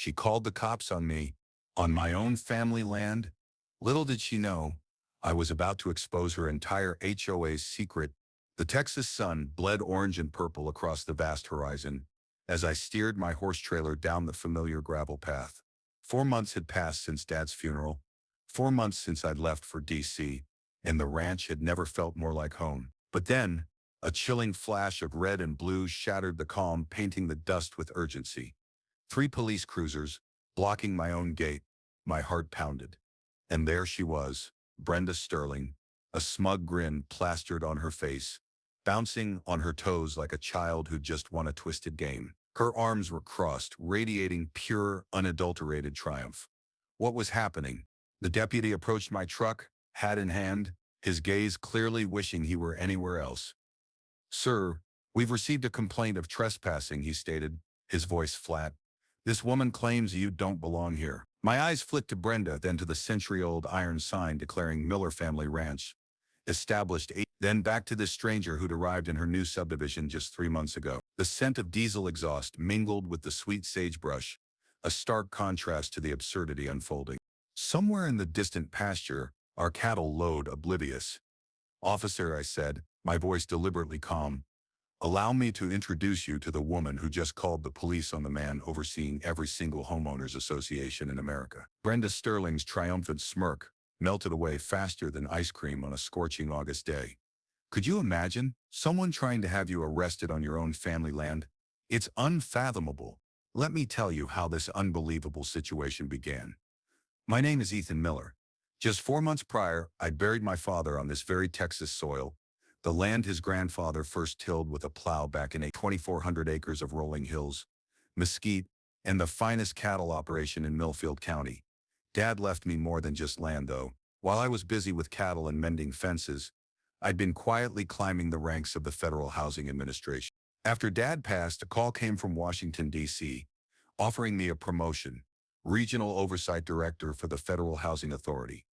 She called the cops on me, on my own family land. Little did she know, I was about to expose her entire HOA's secret. The Texas sun bled orange and purple across the vast horizon as I steered my horse trailer down the familiar gravel path. 4 months had passed since Dad's funeral, 4 months since I'd left for DC, and the ranch had never felt more like home. But then, a chilling flash of red and blue shattered the calm, painting the dust with urgency. 3 police cruisers, blocking my own gate. My heart pounded. And there she was, Brenda Sterling, a smug grin plastered on her face, bouncing on her toes like a child who'd just won a twisted game. Her arms were crossed, radiating pure, unadulterated triumph. What was happening? The deputy approached my truck, hat in hand, his gaze clearly wishing he were anywhere else. "Sir, we've received a complaint of trespassing," he stated, his voice flat. "This woman claims you don't belong here." My eyes flicked to Brenda, then to the century-old iron sign declaring Miller Family Ranch, established then back to this stranger who'd arrived in her new subdivision just 3 months ago. The scent of diesel exhaust mingled with the sweet sagebrush, a stark contrast to the absurdity unfolding. Somewhere in the distant pasture, our cattle lowed oblivious. "Officer," I said, my voice deliberately calm, "allow me to introduce you to the woman who just called the police on the man overseeing every single homeowners association in America." Brenda Sterling's triumphant smirk melted away faster than ice cream on a scorching August day. "Could you imagine someone trying to have you arrested on your own family land? It's unfathomable. Let me tell you how this unbelievable situation began. My name is Ethan Miller. Just 4 months prior, I'd buried my father on this very Texas soil, the land his grandfather first tilled with a plow back in 2,400 acres of rolling hills, mesquite, and the finest cattle operation in Millfield County. Dad left me more than just land, though. While I was busy with cattle and mending fences, I'd been quietly climbing the ranks of the Federal Housing Administration. After Dad passed, a call came from Washington, D.C., offering me a promotion, Regional Oversight Director for the Federal Housing Authority.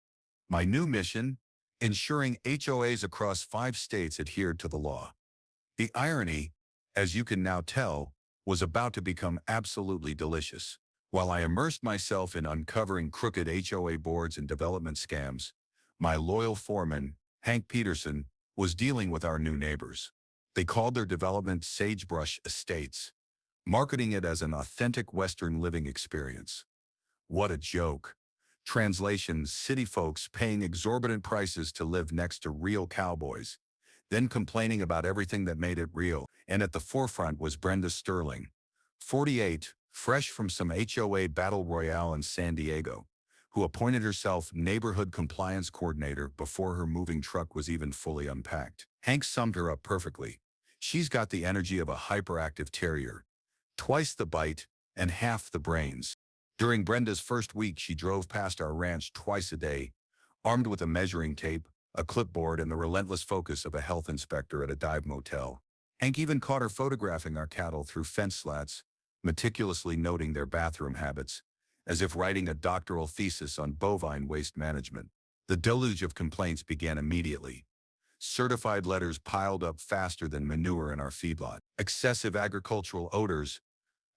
My new mission? Ensuring HOAs across 5 states adhered to the law. The irony, as you can now tell, was about to become absolutely delicious. While I immersed myself in uncovering crooked HOA boards and development scams, my loyal foreman, Hank Peterson, was dealing with our new neighbors. They called their development Sagebrush Estates, marketing it as an authentic Western living experience. What a joke. Translation: city folks paying exorbitant prices to live next to real cowboys, then complaining about everything that made it real. And at the forefront was Brenda Sterling, 48, fresh from some HOA battle royale in San Diego, who appointed herself neighborhood compliance coordinator before her moving truck was even fully unpacked. Hank summed her up perfectly. She's got the energy of a hyperactive terrier, twice the bite and half the brains. During Brenda's first week, she drove past our ranch twice a day, armed with a measuring tape, a clipboard, and the relentless focus of a health inspector at a dive motel. Hank even caught her photographing our cattle through fence slats, meticulously noting their bathroom habits, as if writing a doctoral thesis on bovine waste management. The deluge of complaints began immediately. Certified letters piled up faster than manure in our feedlot. Excessive agricultural odors.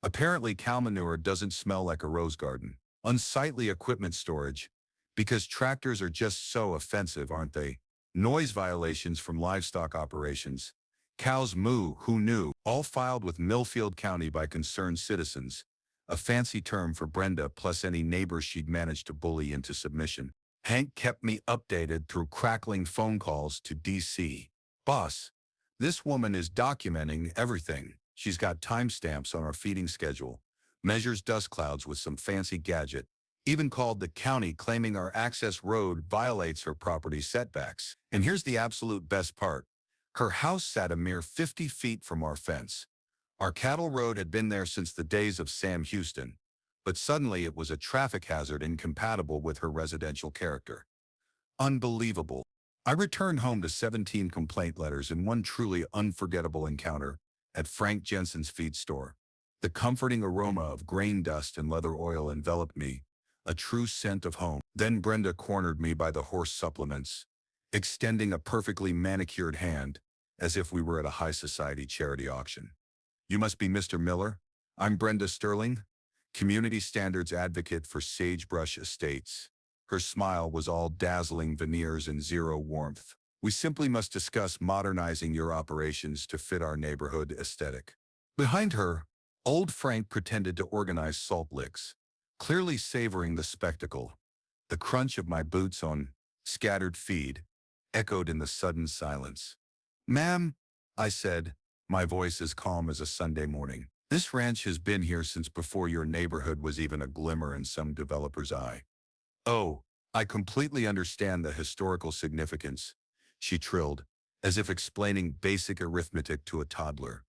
Apparently cow manure doesn't smell like a rose garden. Unsightly equipment storage, because tractors are just so offensive, aren't they? Noise violations from livestock operations. Cows moo, who knew? All filed with Millfield County by concerned citizens, a fancy term for Brenda plus any neighbor she'd managed to bully into submission. Hank kept me updated through crackling phone calls to DC. "Boss, this woman is documenting everything. She's got timestamps on our feeding schedule, measures dust clouds with some fancy gadget, even called the county claiming our access road violates her property setbacks. And here's the absolute best part. Her house sat a mere 50 feet from our fence. Our cattle road had been there since the days of Sam Houston, but suddenly it was a traffic hazard incompatible with her residential character. Unbelievable." I returned home to 17 complaint letters and one truly unforgettable encounter at Frank Jensen's feed store. The comforting aroma of grain dust and leather oil enveloped me, a true scent of home. Then Brenda cornered me by the horse supplements, extending a perfectly manicured hand, as if we were at a high society charity auction. "You must be Mr. Miller. I'm Brenda Sterling. community standards advocate for Sagebrush Estates. Her smile was all dazzling veneers and zero warmth. We simply must discuss modernizing your operations to fit our neighborhood aesthetic. Behind her, old Frank pretended to organize salt licks, clearly savoring the spectacle. The crunch of my boots on scattered feed echoed in the sudden silence. "Ma'am," I said, my voice as calm as a Sunday morning. "This ranch has been here since before your neighborhood was even a glimmer in some developer's eye." "Oh, I completely understand the historical significance," she trilled, as if explaining basic arithmetic to a toddler.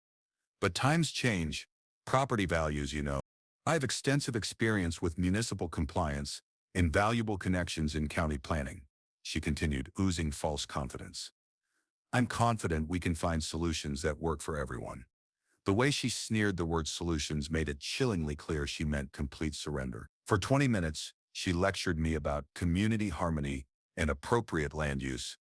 "But times change. Property values, you know. I have extensive experience with municipal compliance and valuable connections in county planning," she continued, oozing false confidence. "I'm confident we can find solutions that work for everyone." The way she sneered the word solutions made it chillingly clear she meant complete surrender. For 20 minutes, she lectured me about community harmony and appropriate land use.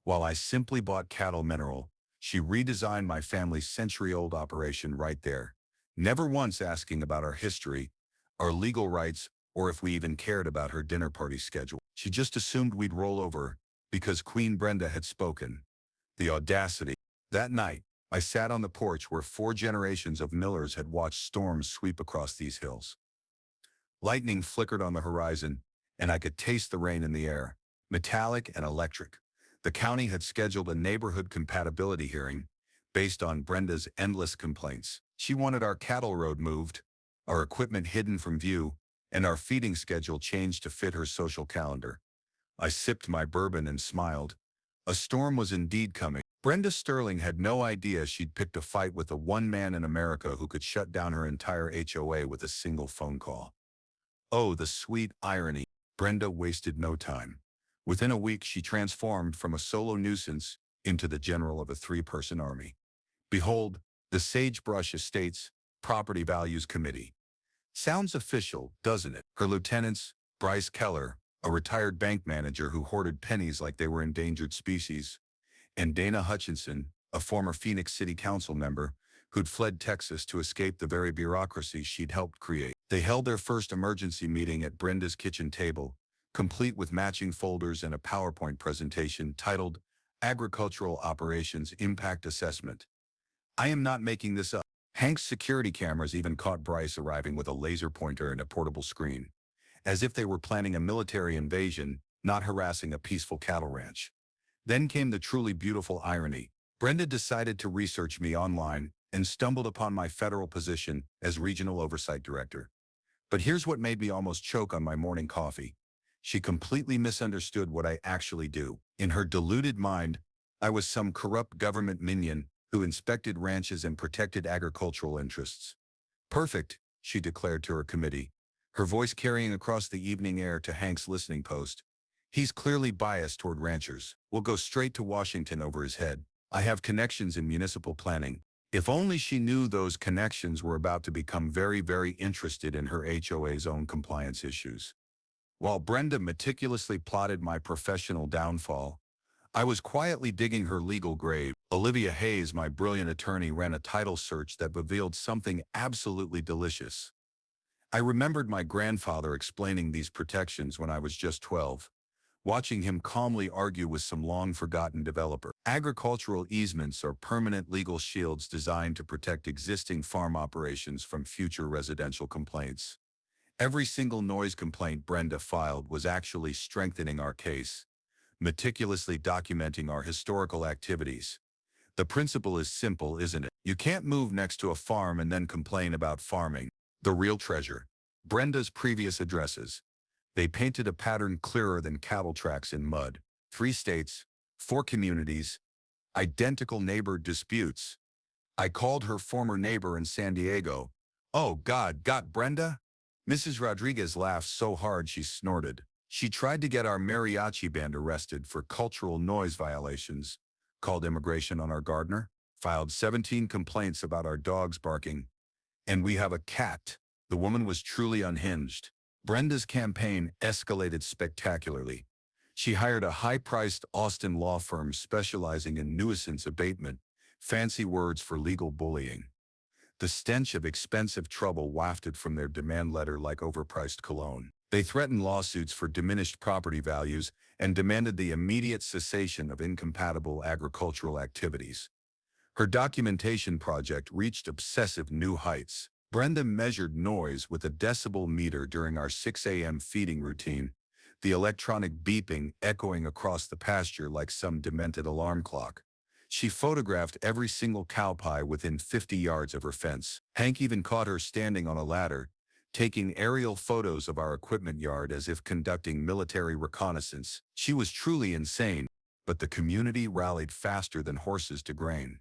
While I simply bought cattle mineral, she redesigned my family's century-old operation right there, never once asking about our history, our legal rights, or if we even cared about her dinner party schedule. She just assumed we'd roll over because Queen Brenda had spoken. The audacity. That night, I sat on the porch where 4 generations of millers had watched storms sweep across these hills. Lightning flickered on the horizon, and I could taste the rain in the air, metallic and electric. The county had scheduled a neighborhood compatibility hearing based on Brenda's endless complaints. She wanted our cattle road moved, our equipment hidden from view, and our feeding schedule changed to fit her social calendar. I sipped my bourbon and smiled. A storm was indeed coming. Brenda Sterling had no idea she'd picked a fight with the one man in America who could shut down her entire HOA with a single phone call. Oh, the sweet irony. Brenda wasted no time. Within a week, she transformed from a solo nuisance into the general of a 3-person army. Behold, the Sagebrush Estates Property Values Committee. Sounds official, doesn't it? Her lieutenants, Bryce Keller, a retired bank manager who hoarded pennies like they were endangered species, and Dana Hutchinson, a former Phoenix City Council member who'd fled Texas to escape the very bureaucracy she'd helped create. They held their first emergency meeting at Brenda's kitchen table, complete with matching folders and a PowerPoint presentation titled Agricultural Operations Impact Assessment. I am not making this up. Hank's security cameras even caught Bryce arriving with a laser pointer and a portable screen, as if they were planning a military invasion, not harassing a peaceful cattle ranch. Then came the truly beautiful irony. Brenda decided to research me online and stumbled upon my federal position as Regional Oversight Director. But here's what made me almost choke on my morning coffee. She completely misunderstood what I actually do. In her deluded mind, I was some corrupt government minion who inspected ranches and protected agricultural interests. "Perfect," she declared to her committee, her voice carrying across the evening air to Hank's listening post. "He's clearly biased toward ranchers. We'll go straight to Washington over his head. I have connections in municipal planning." If only she knew those connections were about to become very, very interested in her HOA's own compliance issues. While Brenda meticulously plotted my professional downfall, I was quietly digging her legal grave. Olivia Hayes, my brilliant attorney, ran a title search that revealed something absolutely delicious. I remembered my grandfather explaining these protections when I was just 12, watching him calmly argue with some long-forgotten developer. Agricultural easements are permanent legal shields designed to protect existing farm operations from future residential complaints. Every single noise complaint Brenda filed was actually strengthening our case, meticulously documenting our historical activities. The principle is simple, isn't it? You can't move next to a farm and then complain about farming. The real treasure. Brenda's previous addresses. They painted a pattern clearer than cattle tracks in mud. 3 states, 4 communities, identical neighbor disputes. I called her former neighbor in San Diego. "Oh God, got Brenda?" Mrs. Rodriguez laughed so hard she snorted. "She tried to get our mariachi band arrested for cultural noise violations, called immigration on our gardener, filed 17 complaints about our dogs barking, and we have a cat." The woman was truly unhinged. Brenda's campaign escalated spectacularly. She hired a high-priced Austin law firm specializing in nuisance abatement, fancy words for legal bullying. The stench of expensive trouble wafted from their demand letter like overpriced cologne. They threatened lawsuits for diminished property values and demanded the immediate cessation of incompatible agricultural activities. Her documentation project reached obsessive new heights. Brenda measured noise with a decibel meter during our 6 a.m. feeding routine, the electronic beeping echoing across the pasture like some demented alarm clock. She photographed every single cow pie within 50 yards of her fence. Hank even caught her standing on a ladder, taking aerial photos of our equipment yard as if conducting military reconnaissance. She was truly insane, but the community rallied faster than horses to grain.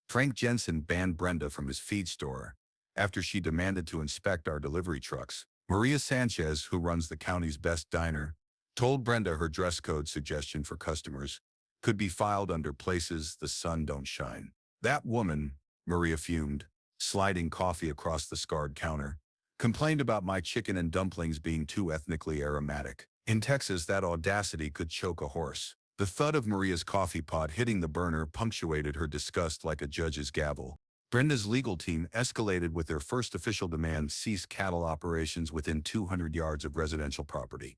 Frank Jensen banned Brenda from his feed store after she demanded to inspect our delivery trucks. Maria Sanchez, who runs the county's best diner, told Brenda her dress code suggestion for customers could be filed under places the sun don't shine. That woman, Maria fumed, sliding coffee across the scarred counter, complained about my chicken and dumplings being too ethnically aromatic. In Texas, that audacity could choke a horse. The thud of Maria's coffee pot hitting the burner punctuated her disgust like a judge's gavel. Brenda's legal team escalated with their first official demand: cease cattle operations within 200 yards of residential property,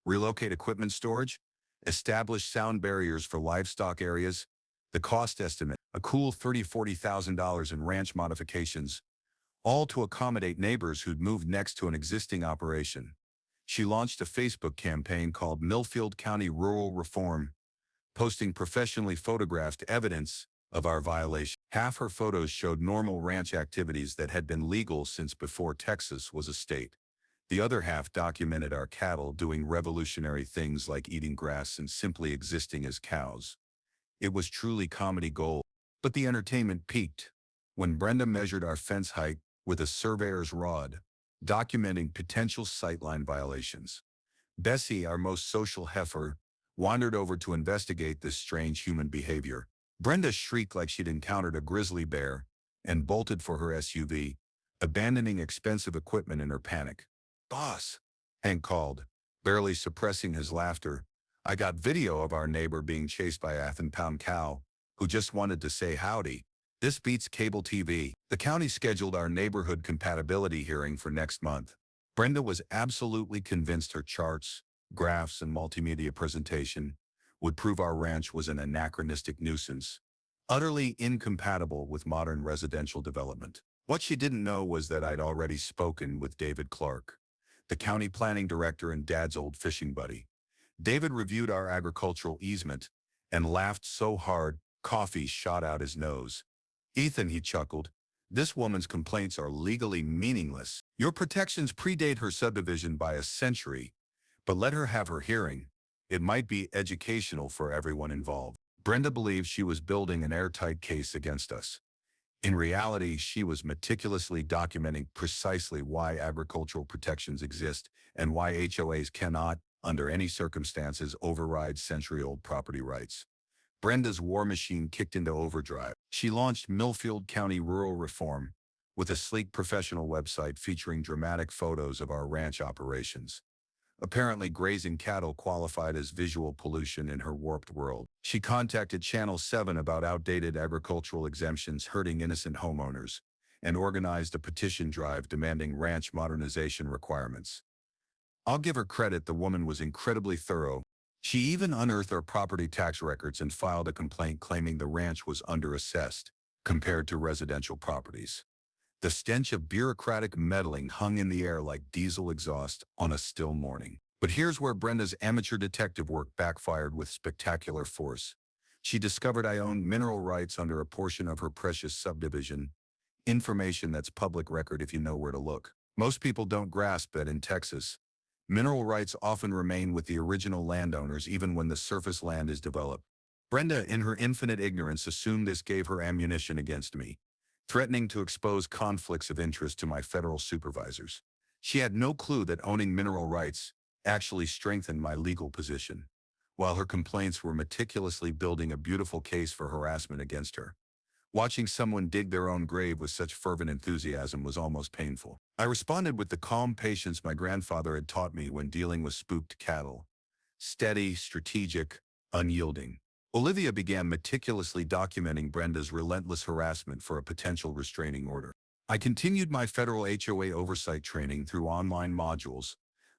relocate equipment storage, establish sound barriers for livestock areas. The cost estimate, a cool $30,000–$40,000 in ranch modifications, all to accommodate neighbors who'd moved next to an existing operation. She launched a Facebook campaign called Millfield County Rural Reform, posting professionally photographed evidence of our violation. Half her photos showed normal ranch activities that had been legal since before Texas was a state. The other half documented our cattle doing revolutionary things like eating grass and simply existing as cows. It was truly comedy gold. But the entertainment peaked when Brenda measured our fence height with a surveyor's rod, documenting potential sightline violations. Bessie, our most social heifer, wandered over to investigate this strange human behavior. Brenda shrieked like she'd encountered a grizzly bear and bolted for her SUV, abandoning expensive equipment in her panic. "Boss," Hank called, barely suppressing his laughter, "I got video of our neighbor being chased by a 1,000-pound cow who just wanted to say howdy. This beats cable TV." The county scheduled our neighborhood compatibility hearing for next month. Brenda was absolutely convinced her charts, graphs, and multimedia presentation would prove our ranch was an anachronistic nuisance, utterly incompatible with modern residential development. What she didn't know was that I'd already spoken with David Clark, the county planning director and Dad's old fishing buddy. David reviewed our agricultural easement and laughed so hard, coffee shot out his nose. "Ethan," he chuckled, "this woman's complaints are legally meaningless. Your protections predate her subdivision by a century, but let her have her hearing. It might be educational for everyone involved." Brenda believed she was building an airtight case against us. In reality, she was meticulously documenting precisely why agricultural protections exist and why HOAs cannot, under any circumstances, override century-old property rights. Brenda's war machine kicked into overdrive. She launched Millfield County Rural Reform with a sleek professional website featuring dramatic photos of our ranch operations. Apparently, grazing cattle qualified as visual pollution in her warped world. She contacted Channel 7 about outdated agricultural exemptions hurting innocent homeowners and organized a petition drive demanding ranch modernization requirements. I'll give her credit, the woman was incredibly thorough. She even unearthed our property tax records and filed a complaint claiming the ranch was underassessed compared to residential properties. The stench of bureaucratic meddling hung in the air like diesel exhaust on a still morning. But here's where Brenda's amateur detective work backfired with spectacular force. She discovered I owned mineral rights under a portion of her precious subdivision, information that's public record if you know where to look. Most people don't grasp that in Texas, mineral rights often remain with the original landowners even when the surface land is developed. Brenda, in her infinite ignorance, assumed this gave her ammunition against me, threatening to expose conflicts of interest to my federal supervisors. She had no clue that owning mineral rights actually strengthened my legal position, while her complaints were meticulously building a beautiful case for harassment against her. Watching someone dig their own grave with such fervent enthusiasm was almost painful. I responded with the calm patience my grandfather had taught me when dealing with spooked cattle: steady, strategic, unyielding. Olivia began meticulously documenting Brenda's relentless harassment for a potential restraining order. I continued my federal HOA oversight training through online modules,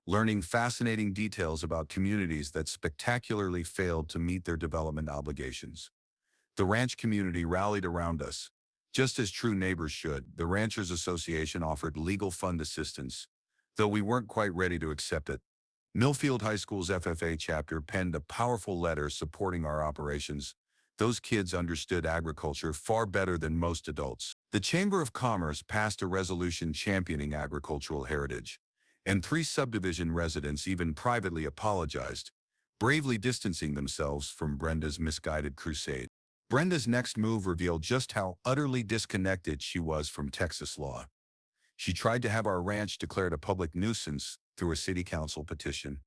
learning fascinating details about communities that spectacularly failed to meet their development obligations. The ranch community rallied around us. Just as true neighbors should, the Ranchers Association offered legal fund assistance, though we weren't quite ready to accept it. Millfield High School's FFA chapter penned a powerful letter supporting our operations. Those kids understood agriculture far better than most adults. The Chamber of Commerce passed a resolution championing agricultural heritage, and 3 subdivision residents even privately apologized, bravely distancing themselves from Brenda's misguided crusade. Brenda's next move revealed just how utterly disconnected she was from Texas law. She tried to have our ranch declared a public nuisance through a city council petition,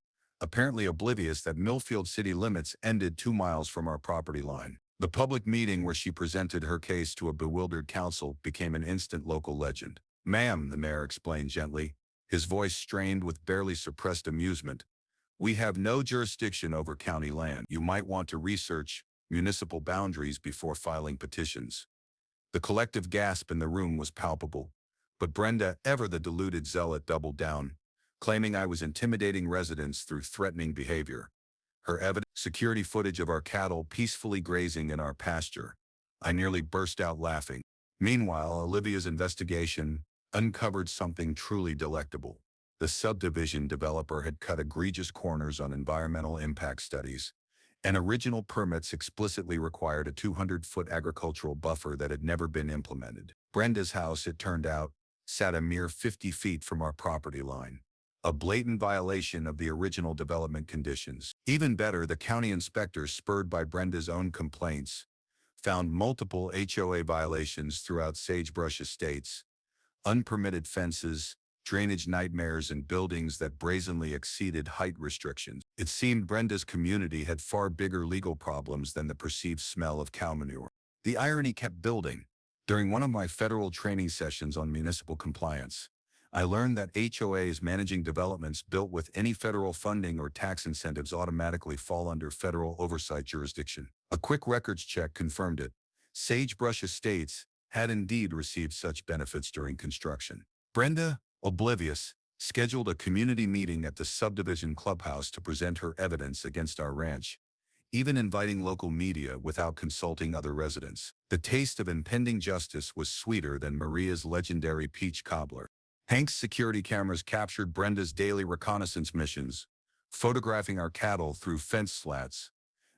apparently oblivious that Millfield city limits ended 2 miles from our property line. The public meeting where she presented her case to a bewildered council became an instant local legend. "Ma'am," the mayor explained gently, his voice strained with barely suppressed amusement, "we have no jurisdiction over county land. You might want to research municipal boundaries before filing petitions." The collective gasp in the room was palpable, but Brenda, ever the deluded zealot, doubled down, claiming I was intimidating residents through threatening behavior. Her evidence, security footage of our cattle peacefully grazing in our pasture. I nearly burst out laughing. Meanwhile, Olivia's investigation uncovered something truly delectable. The subdivision developer had cut egregious corners on environmental impact studies, and original permits explicitly required a 200-foot agricultural buffer that had never been implemented. Brenda's house, it turned out, sat a mere 50 feet from our property line, a blatant violation of the original development conditions. Even better, the county inspectors, spurred by Brenda's own complaints, found multiple HOA violations throughout Sagebrush Estates, unpermitted fences, drainage nightmares, and buildings that brazenly exceeded height restrictions. It seemed Brenda's community had far bigger legal problems than the perceived smell of cow manure. The irony kept building. During one of my federal training sessions on municipal compliance, I learned that HOAs managing developments built with any federal funding or tax incentives automatically fall under federal oversight jurisdiction. A quick records check confirmed it. Sagebrush Estates had indeed received such benefits during construction. Brenda, oblivious, scheduled a community meeting at the subdivision clubhouse to present her evidence against our ranch, even inviting local media without consulting other residents. The taste of impending justice was sweeter than Maria's legendary peach cobbler. Hank's security cameras captured Brenda's daily reconnaissance missions, photographing our cattle through fence slats,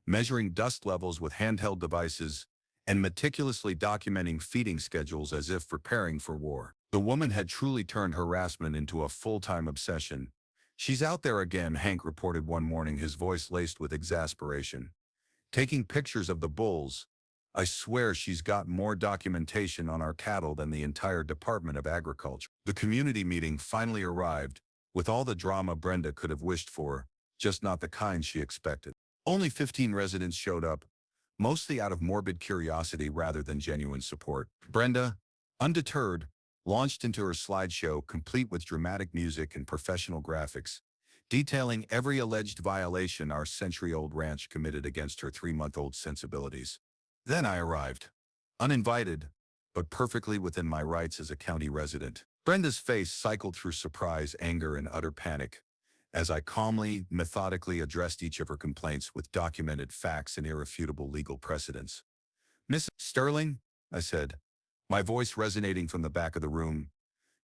measuring dust levels with handheld devices, and meticulously documenting feeding schedules as if preparing for war. The woman had truly turned harassment into a full-time obsession. "She's out there again," Hank reported one morning, his voice laced with exasperation, "taking pictures of the bulls. I swear she's got more documentation on our cattle than the entire Department of Agriculture." The community meeting finally arrived, with all the drama Brenda could have wished for, just not the kind she expected. Only 15 residents showed up, mostly out of morbid curiosity rather than genuine support. Brenda, undeterred, launched into her slideshow complete with dramatic music and professional graphics, detailing every alleged violation our century-old ranch committed against her 3-month-old sensibilities. Then I arrived, uninvited, but perfectly within my rights as a county resident. Brenda's face cycled through surprise, anger, and utter panic, as I calmly, methodically addressed each of her complaints with documented facts and irrefutable legal precedents. "Miss Sterling," I said, my voice resonating from the back of the room,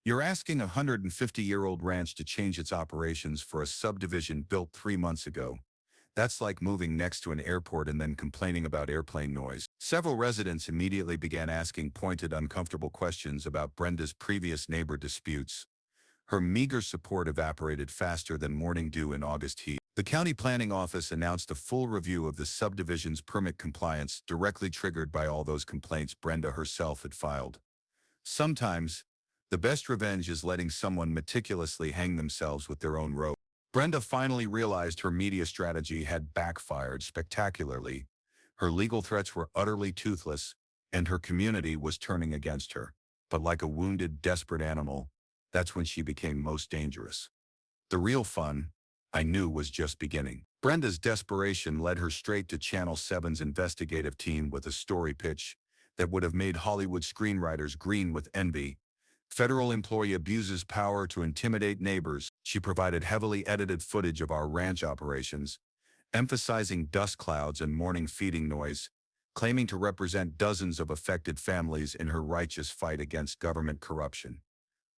"you're asking a 150-year-old ranch to change its operations for a subdivision built 3 months ago. That's like moving next to an airport and then complaining about airplane noise." Several residents immediately began asking pointed, uncomfortable questions about Brenda's previous neighbor disputes. Her meager support evaporated faster than morning dew in August heat. The county planning office announced a full review of the subdivision's permit compliance, directly triggered by all those complaints Brenda herself had filed. Sometimes, the best revenge is letting someone meticulously hang themselves with their own rope. Brenda finally realized her media strategy had backfired spectacularly. Her legal threats were utterly toothless, and her community was turning against her. But like a wounded, desperate animal, that's when she became most dangerous. The real fun, I knew, was just beginning. Brenda's desperation led her straight to Channel 7's investigative team with a story pitch that would have made Hollywood screenwriters green with envy. Federal employee abuses power to intimidate neighbors. She provided heavily edited footage of our ranch operations, emphasizing dust clouds and morning feeding noise, claiming to represent dozens of affected families in her righteous fight against government corruption.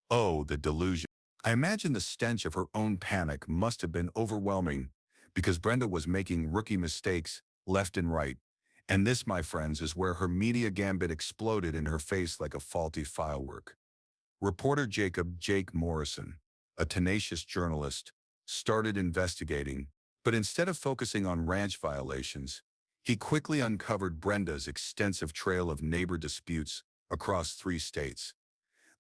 Oh, the delusion. I imagine the stench of her own panic must have been overwhelming because Brenda was making rookie mistakes left and right. And this, my friends, is where her media gambit exploded in her face like a faulty firework. Reporter Jake Morrison, a tenacious journalist, started investigating, but instead of focusing on ranch violations, he quickly uncovered Brenda's extensive trail of neighbor disputes across 3 states.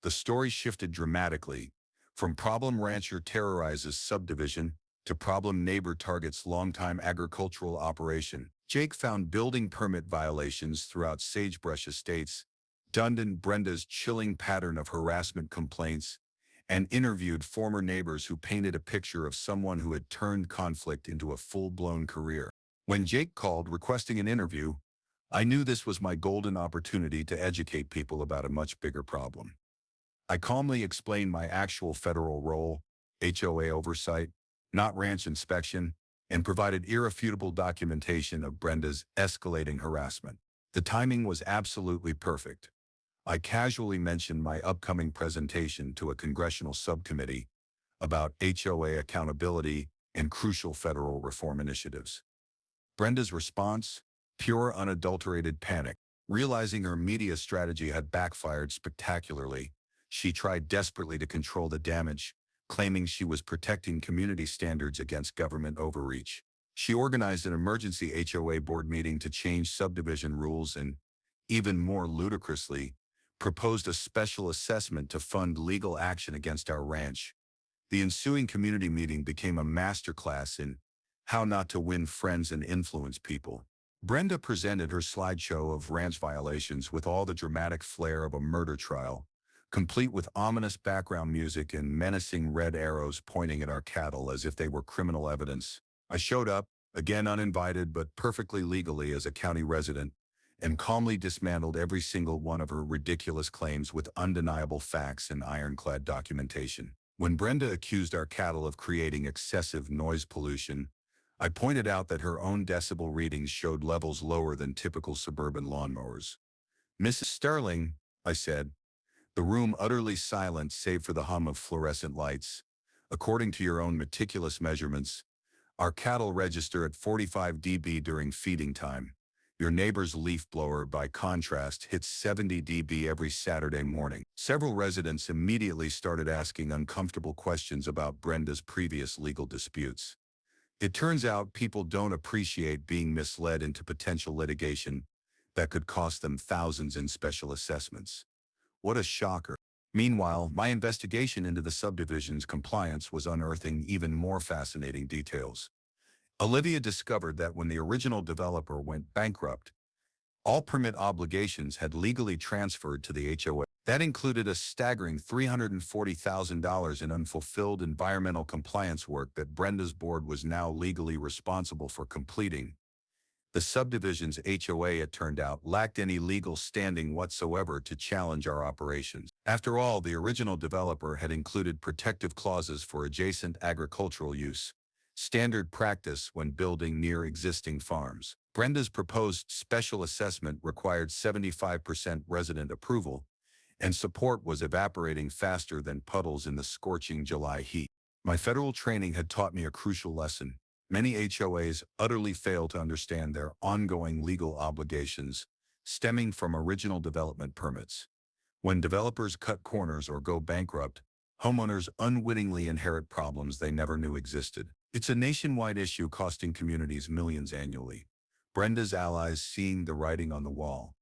The story shifted dramatically, from problem rancher terrorizes subdivision to problem neighbor targets longtime agricultural operation. Jake found building permit violations throughout sagebrush estates, Dundon Brenda's chilling pattern of harassment complaints, and interviewed former neighbors who painted a picture of someone who had turned conflict into a full-blown career. When Jake called requesting an interview, I knew this was my golden opportunity to educate people about a much bigger problem. I calmly explained my actual federal role, HOA oversight, not ranch inspection, and provided irrefutable documentation of Brenda's escalating harassment. The timing was absolutely perfect. I casually mentioned my upcoming presentation to a congressional subcommittee about HOA accountability and crucial federal reform initiatives. Brenda's response? Pure unadulterated panic. Realizing her media strategy had backfired spectacularly, she tried desperately to control the damage, claiming she was protecting community standards against government overreach. She organized an emergency HOA board meeting to change subdivision rules and, even more ludicrously, proposed a special assessment to fund legal action against our ranch. The ensuing community meeting became a masterclass in how not to win friends and influence people. Brenda presented her slideshow of ranch violations with all the dramatic flair of a murder trial, complete with ominous background music and menacing red arrows pointing at our cattle as if they were criminal evidence. I showed up, again uninvited but perfectly legally as a county resident, and calmly dismantled every single one of her ridiculous claims with undeniable facts and ironclad documentation. When Brenda accused our cattle of creating excessive noise pollution, I pointed out that her own decibel readings showed levels lower than typical suburban lawnmowers. "Mrs. Sterling," I said, the room utterly silent save for the hum of fluorescent lights. "According to your own meticulous measurements, our cattle register at 45 dB during feeding time. Your neighbor's leaf blower, by contrast, hits 70 dB every Saturday morning." Several residents immediately started asking uncomfortable questions about Brenda's previous legal disputes. It turns out people don't appreciate being misled into potential litigation that could cost them thousands in special assessments. What a shocker. Meanwhile, my investigation into the subdivision's compliance was unearthing even more fascinating details. Olivia discovered that when the original developer went bankrupt, all permit obligations had legally transferred to the HOA. That included a staggering $340,000 in unfulfilled environmental compliance work that Brenda's board was now legally responsible for completing. The subdivision's HOA, it turned out, lacked any legal standing whatsoever to challenge our operations. After all, the original developer had included protective clauses for adjacent agricultural use, standard practice when building near existing farms. Brenda's proposed special assessment required 75% resident approval, and support was evaporating faster than puddles in the scorching July heat. My federal training had taught me a crucial lesson. Many HOAs utterly fail to understand their ongoing legal obligations stemming from original development permits. When developers cut corners or go bankrupt, homeowners unwittingly inherit problems they never knew existed. It's a nationwide issue costing communities millions annually. Brenda's allies, seeing the writing on the wall,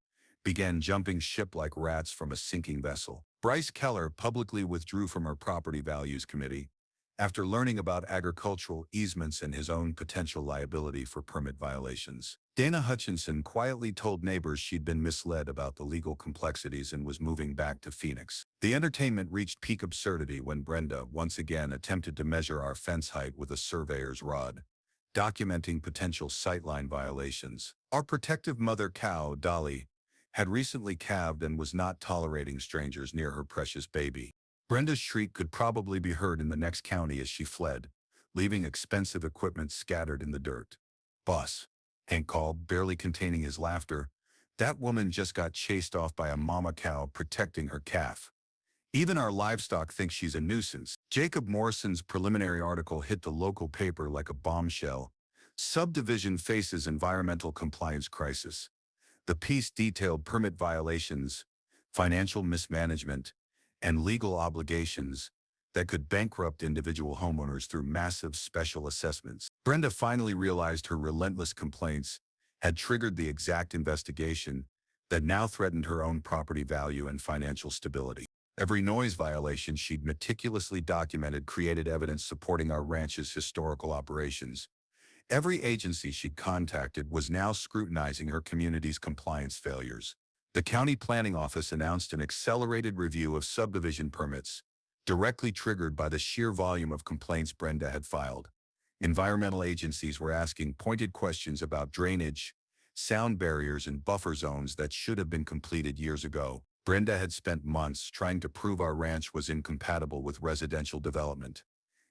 began jumping ship like rats from a sinking vessel. Bryce Keller publicly withdrew from her property values committee after learning about agricultural easements and his own potential liability for permit violations. Dana Hutchinson quietly told neighbors she'd been misled about the legal complexities and was moving back to Phoenix. The entertainment reached peak absurdity when Brenda once again attempted to measure our fence height with a surveyor's rod, documenting potential sightline violations. Our protective mother cow, Dolly, had recently calved and was not tolerating strangers near her precious baby. Brenda's shriek could probably be heard in the next county as she fled, leaving expensive equipment scattered in the dirt. "Boss," Hank called, barely containing his laughter. "That woman just got chased off by a mama cow protecting her calf. Even our livestock thinks she's a nuisance." Jacob Morrison's preliminary article hit the local paper like a bombshell. Subdivision faces environmental compliance crisis. The piece detailed permit violations, financial mismanagement, and legal obligations that could bankrupt individual homeowners through massive special assessments. Brenda finally realized her relentless complaints had triggered the exact investigation that now threatened her own property value and financial stability. Every noise violation she'd meticulously documented created evidence supporting our ranch's historical operations. Every agency she contacted was now scrutinizing her community's compliance failures. The county planning office announced an accelerated review of subdivision permits, directly triggered by the sheer volume of complaints Brenda had filed. Environmental agencies were asking pointed questions about drainage, sound barriers, and buffer zones that should have been completed years ago. Brenda had spent months trying to prove our ranch was incompatible with residential development.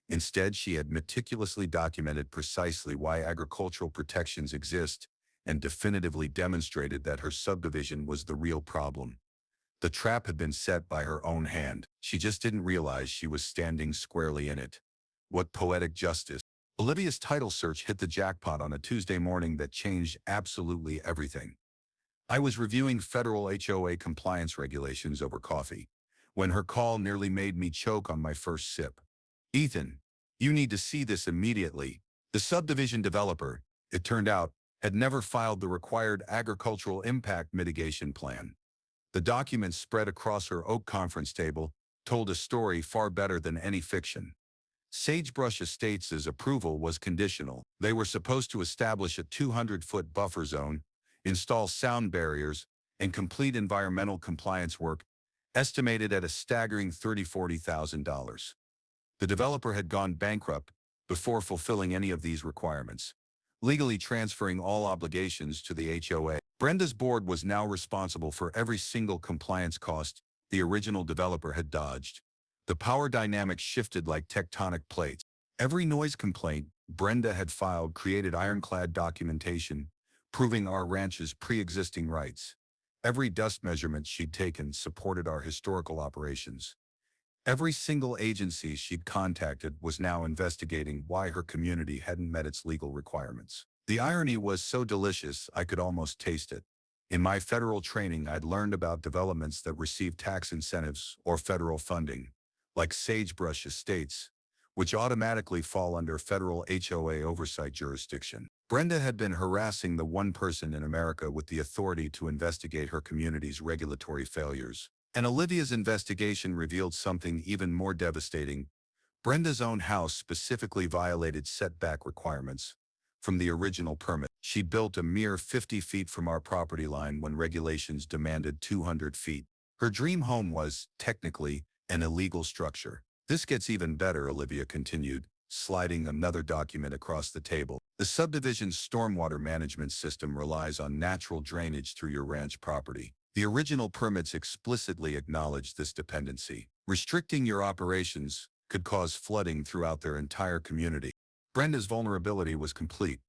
Instead, she had meticulously documented precisely why agricultural protections exist and definitively demonstrated that her subdivision was the real problem. The trap had been set by her own hand. She just didn't realize she was standing squarely in it. What poetic justice. Olivia's title search hit the jackpot on a Tuesday morning that changed absolutely everything. I was reviewing federal HOA compliance regulations over coffee when her call nearly made me choke on my first sip. "Ethan, you need to see this immediately." The subdivision developer, it turned out, had never filed the required agricultural impact mitigation plan. The documents spread across her oak conference table told a story far better than any fiction. Sagebrush Estates' approval was conditional. They were supposed to establish a 200-foot buffer zone, install sound barriers, and complete environmental compliance work, estimated at a staggering $30,000–$40,000. The developer had gone bankrupt before fulfilling any of these requirements, legally transferring all obligations to the HOA. Brenda's board was now responsible for every single compliance cost the original developer had dodged. The power dynamics shifted like tectonic plates. Every noise complaint Brenda had filed created ironclad documentation, proving our ranch's pre-existing rights. Every dust measurement she'd taken supported our historical operations. Every single agency she'd contacted was now investigating why her community hadn't met its legal requirements. The irony was so delicious I could almost taste it. In my federal training, I'd learned about developments that received tax incentives or federal funding, like Sagebrush Estates, which automatically fall under federal HOA oversight jurisdiction. Brenda had been harassing the one person in America with the authority to investigate her community's regulatory failures. And Olivia's investigation revealed something even more devastating. Brenda's own house specifically violated setback requirements from the original permit. She built a mere 50 feet from our property line when regulations demanded 200 feet. Her dream home was, technically, an illegal structure. "This gets even better," Olivia continued, sliding another document across the table. "The subdivision's stormwater management system relies on natural drainage through your ranch property. The original permits explicitly acknowledged this dependency. Restricting your operations could cause flooding throughout their entire community." Brenda's vulnerability was complete.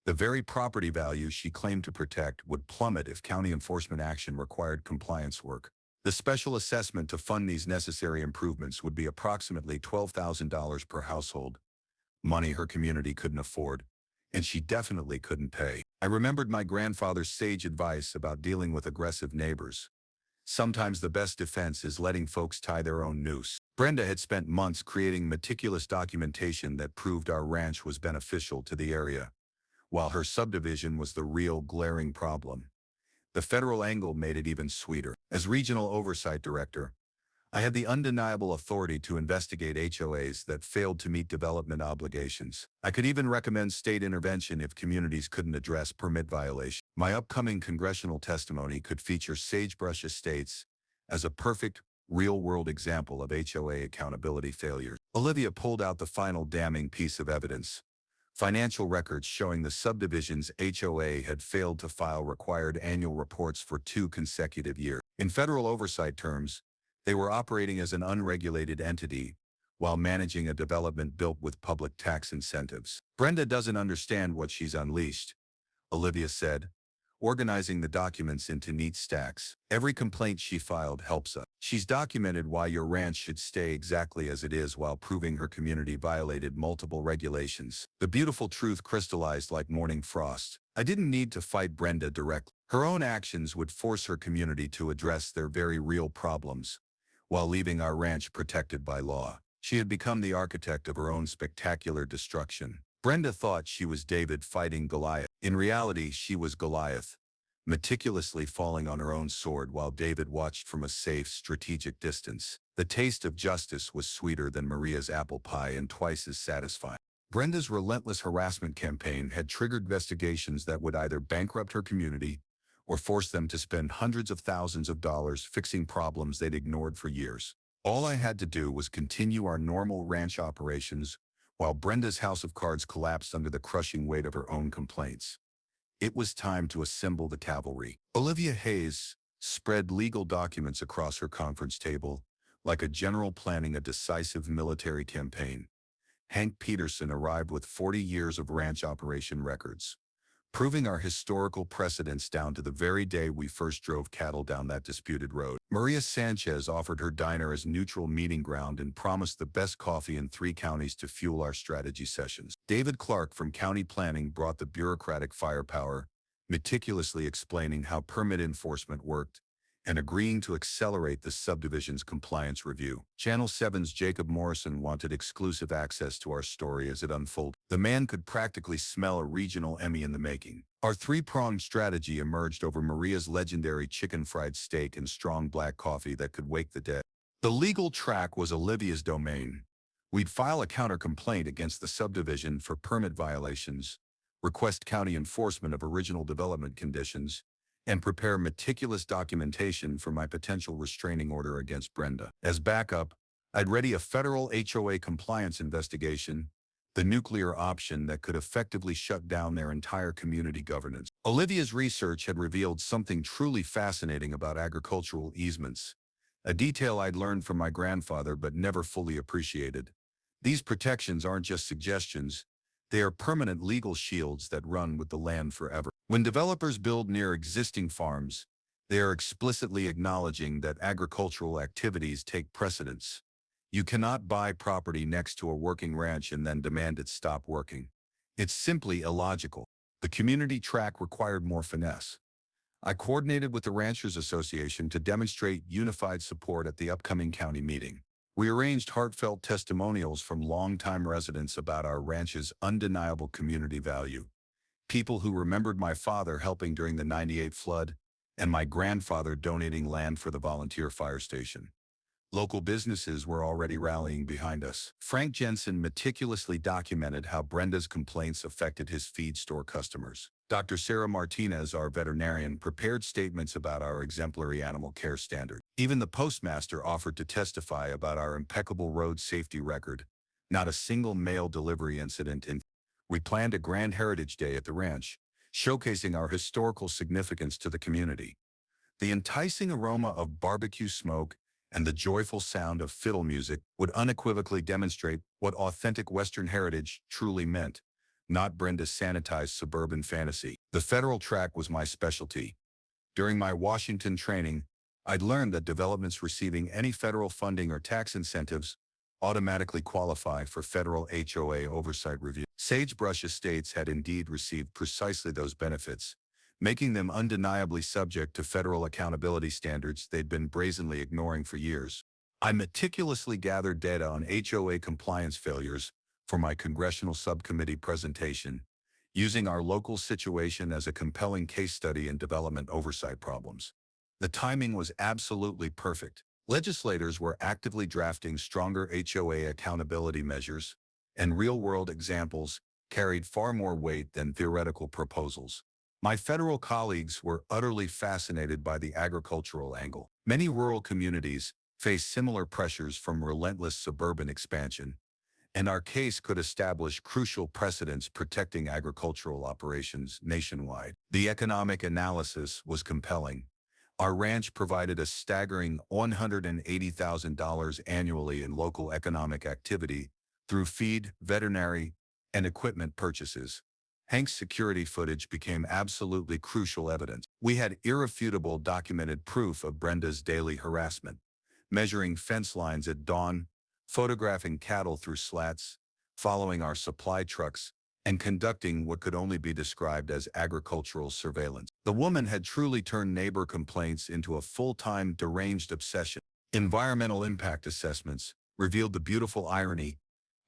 The very property value she claimed to protect would plummet if county enforcement action required compliance work. The special assessment to fund these necessary improvements would be approximately $12,000 per household, money her community couldn't afford, and she definitely couldn't pay. I remembered my grandfather's sage advice about dealing with aggressive neighbors. Sometimes the best defense is letting folks tie their own noose. Brenda had spent months creating meticulous documentation that proved our ranch was beneficial to the area, while her subdivision was the real glaring problem. The federal angle made it even sweeter. As regional oversight director, I had the undeniable authority to investigate HOAs that failed to meet development obligations. I could even recommend state intervention if communities couldn't address permit violations. My upcoming congressional testimony could feature Sagebrush Estates as a perfect, real-world example of HOA accountability failures. Olivia pulled out the final damning piece of evidence. Financial records showing the subdivision's HOA had failed to file required annual reports for 2 consecutive years. In federal oversight terms, they were operating as an unregulated entity while managing a development built with public tax incentives. Brenda doesn't understand what she's unleashed, Olivia said, organizing the documents into neat stacks. Every complaint she filed helps us. She's documented why your ranch should stay exactly as it is while proving her community violated multiple regulations. The beautiful truth crystallized like morning frost. I didn't need to fight Brenda directly. Her own actions would force her community to address their very real problems, while leaving our ranch protected by law. She had become the architect of her own spectacular destruction. Brenda thought she was David fighting Goliath. In reality, she was Goliath, meticulously falling on her own sword while David watched from a safe, strategic distance. The taste of justice was sweeter than Maria's apple pie and twice as satisfying. Brenda's relentless harassment campaign had triggered investigations that would either bankrupt her community or force them to spend hundreds of thousands of dollars fixing problems they'd ignored for years. All I had to do was continue our normal ranch operations while Brenda's house of cards collapsed under the crushing weight of her own complaints. It was time to assemble the cavalry. Olivia Hayes spread legal documents across her conference table, like a general planning a decisive military campaign. Hank Peterson arrived with 40 years of ranch operation records, proving our historical precedents down to the very day we first drove cattle down that disputed road. Maria Sanchez offered her diner as neutral meeting ground and promised the best coffee in 3 counties to fuel our strategy sessions. David Clark from County Planning brought the bureaucratic firepower, meticulously explaining how permit enforcement worked and agreeing to accelerate the subdivision's compliance review. Channel 7's Jacob Morrison wanted exclusive access to our story as it unfolded. The man could practically smell a regional Emmy in the making. Our 3-pronged strategy emerged over Maria's legendary chicken fried steak and strong black coffee that could wake the dead. The legal track was Olivia's domain. We'd file a counter-complaint against the subdivision for permit violations, request county enforcement of original development conditions, and prepare meticulous documentation for my potential restraining order against Brenda. As backup, I'd ready a federal HOA compliance investigation, the nuclear option that could effectively shut down their entire community governance. Olivia's research had revealed something truly fascinating about agricultural easements, a detail I'd learned from my grandfather but never fully appreciated. These protections aren't just suggestions, they are permanent legal shields that run with the land forever. When developers build near existing farms, they are explicitly acknowledging that agricultural activities take precedence. You cannot buy property next to a working ranch and then demand it stop working. It's simply illogical. The community track required more finesse. I coordinated with the Ranchers Association to demonstrate unified support at the upcoming county meeting. We arranged heartfelt testimonials from longtime residents about our ranch's undeniable community value. People who remembered my father helping during the '98 flood and my grandfather donating land for the volunteer fire station. Local businesses were already rallying behind us. Frank Jensen meticulously documented how Brenda's complaints affected his feed store customers. Dr. Sarah Martinez, our veterinarian, prepared statements about our exemplary animal care standard. Even the postmaster offered to testify about our impeccable road safety record. Not a single mail delivery incident. We planned a grand heritage day at the ranch, showcasing our historical significance to the community. The enticing aroma of barbecue smoke and the joyful sound of fiddle music would unequivocally demonstrate what authentic Western heritage truly meant, not Brenda's sanitized suburban fantasy. The federal track was my specialty. During my Washington training, I'd learned that developments receiving any federal funding or tax incentives automatically qualify for federal HOA oversight review. Sagebrush Estates had indeed received precisely those benefits, making them undeniably subject to federal accountability standards they'd been brazenly ignoring for years. I meticulously gathered data on HOA compliance failures for my congressional subcommittee presentation, using our local situation as a compelling case study in development oversight problems. The timing was absolutely perfect. Legislators were actively drafting stronger HOA accountability measures, and real-world examples carried far more weight than theoretical proposals. My federal colleagues were utterly fascinated by the agricultural angle. Many rural communities face similar pressures from relentless suburban expansion, and our case could establish crucial precedents protecting agricultural operations nationwide. The economic analysis was compelling. Our ranch provided a staggering $180,000 annually in local economic activity through feed, veterinary, and equipment purchases. Hank's security footage became absolutely crucial evidence. We had irrefutable documented proof of Brenda's daily harassment, measuring fence lines at dawn, photographing cattle through slats, following our supply trucks, and conducting what could only be described as agricultural surveillance. The woman had truly turned neighbor complaints into a full-time deranged obsession. Environmental impact assessments revealed the beautiful irony.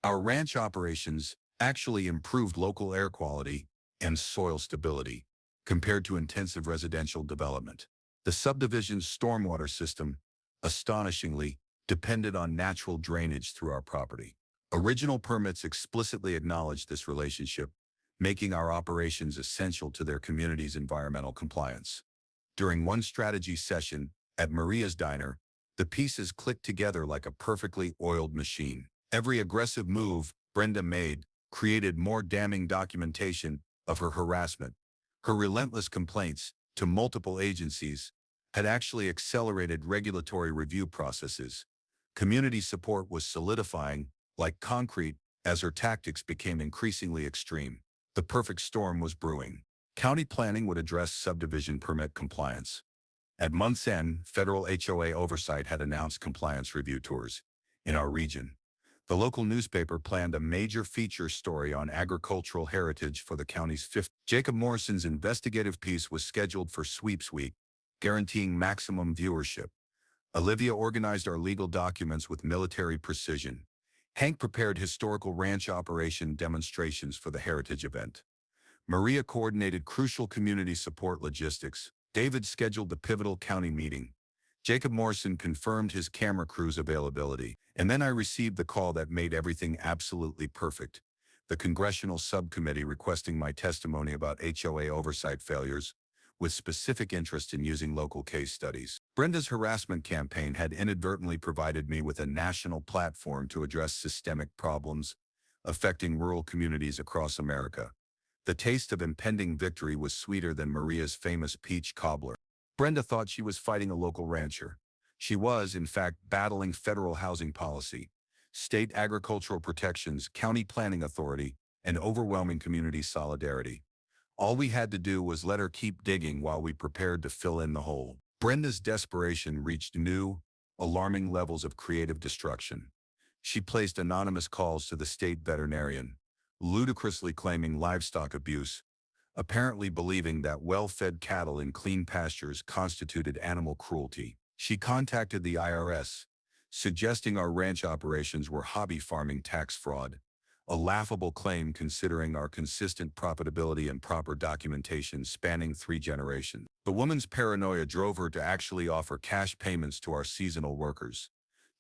Our ranch operations actually improved local air quality and soil stability compared to intensive residential development. The subdivision's stormwater system, astonishingly, depended on natural drainage through our property. Original permits explicitly acknowledged this relationship, making our operations essential to their community's environmental compliance. During one strategy session at Maria's Diner, the pieces clicked together like a perfectly oiled machine. Every aggressive move Brenda made created more damning documentation of her harassment. Her relentless complaints to multiple agencies had actually accelerated regulatory review processes. Community support was solidifying like concrete as her tactics became increasingly extreme. The perfect storm was brewing. County planning would address subdivision permit compliance. At month's end, federal HOA oversight had announced compliance review tours in our region. The local newspaper planned a major feature story on agricultural heritage for the county's fifth. Jacob Morrison's investigative piece was scheduled for Sweeps Week, guaranteeing maximum viewership. Olivia organized our legal documents with military precision. Hank prepared historical ranch operation demonstrations for the heritage event. Maria coordinated crucial community support logistics. David scheduled the pivotal county meeting. Jacob Morrison confirmed his camera crew's availability. And then I received the call that made everything absolutely perfect. The congressional subcommittee requesting my testimony about HOA oversight failures, with specific interest in using local case studies. Brenda's harassment campaign had inadvertently provided me with a national platform to address systemic problems affecting rural communities across America. The taste of impending victory was sweeter than Maria's famous peach cobbler. Brenda thought she was fighting a local rancher. She was, in fact, battling federal housing policy, state agricultural protections, county planning authority, and overwhelming community solidarity. All we had to do was let her keep digging while we prepared to fill in the hole. Brenda's desperation reached new, alarming levels of creative destruction. She placed anonymous calls to the state veterinarian, ludicrously claiming livestock abuse, apparently believing that well-fed cattle in clean pastures constituted animal cruelty. She contacted the IRS, suggesting our ranch operations were hobby farming tax fraud, a laughable claim considering our consistent profitability and proper documentation spanning 3 generations. The woman's paranoia drove her to actually offer cash payments to our seasonal workers,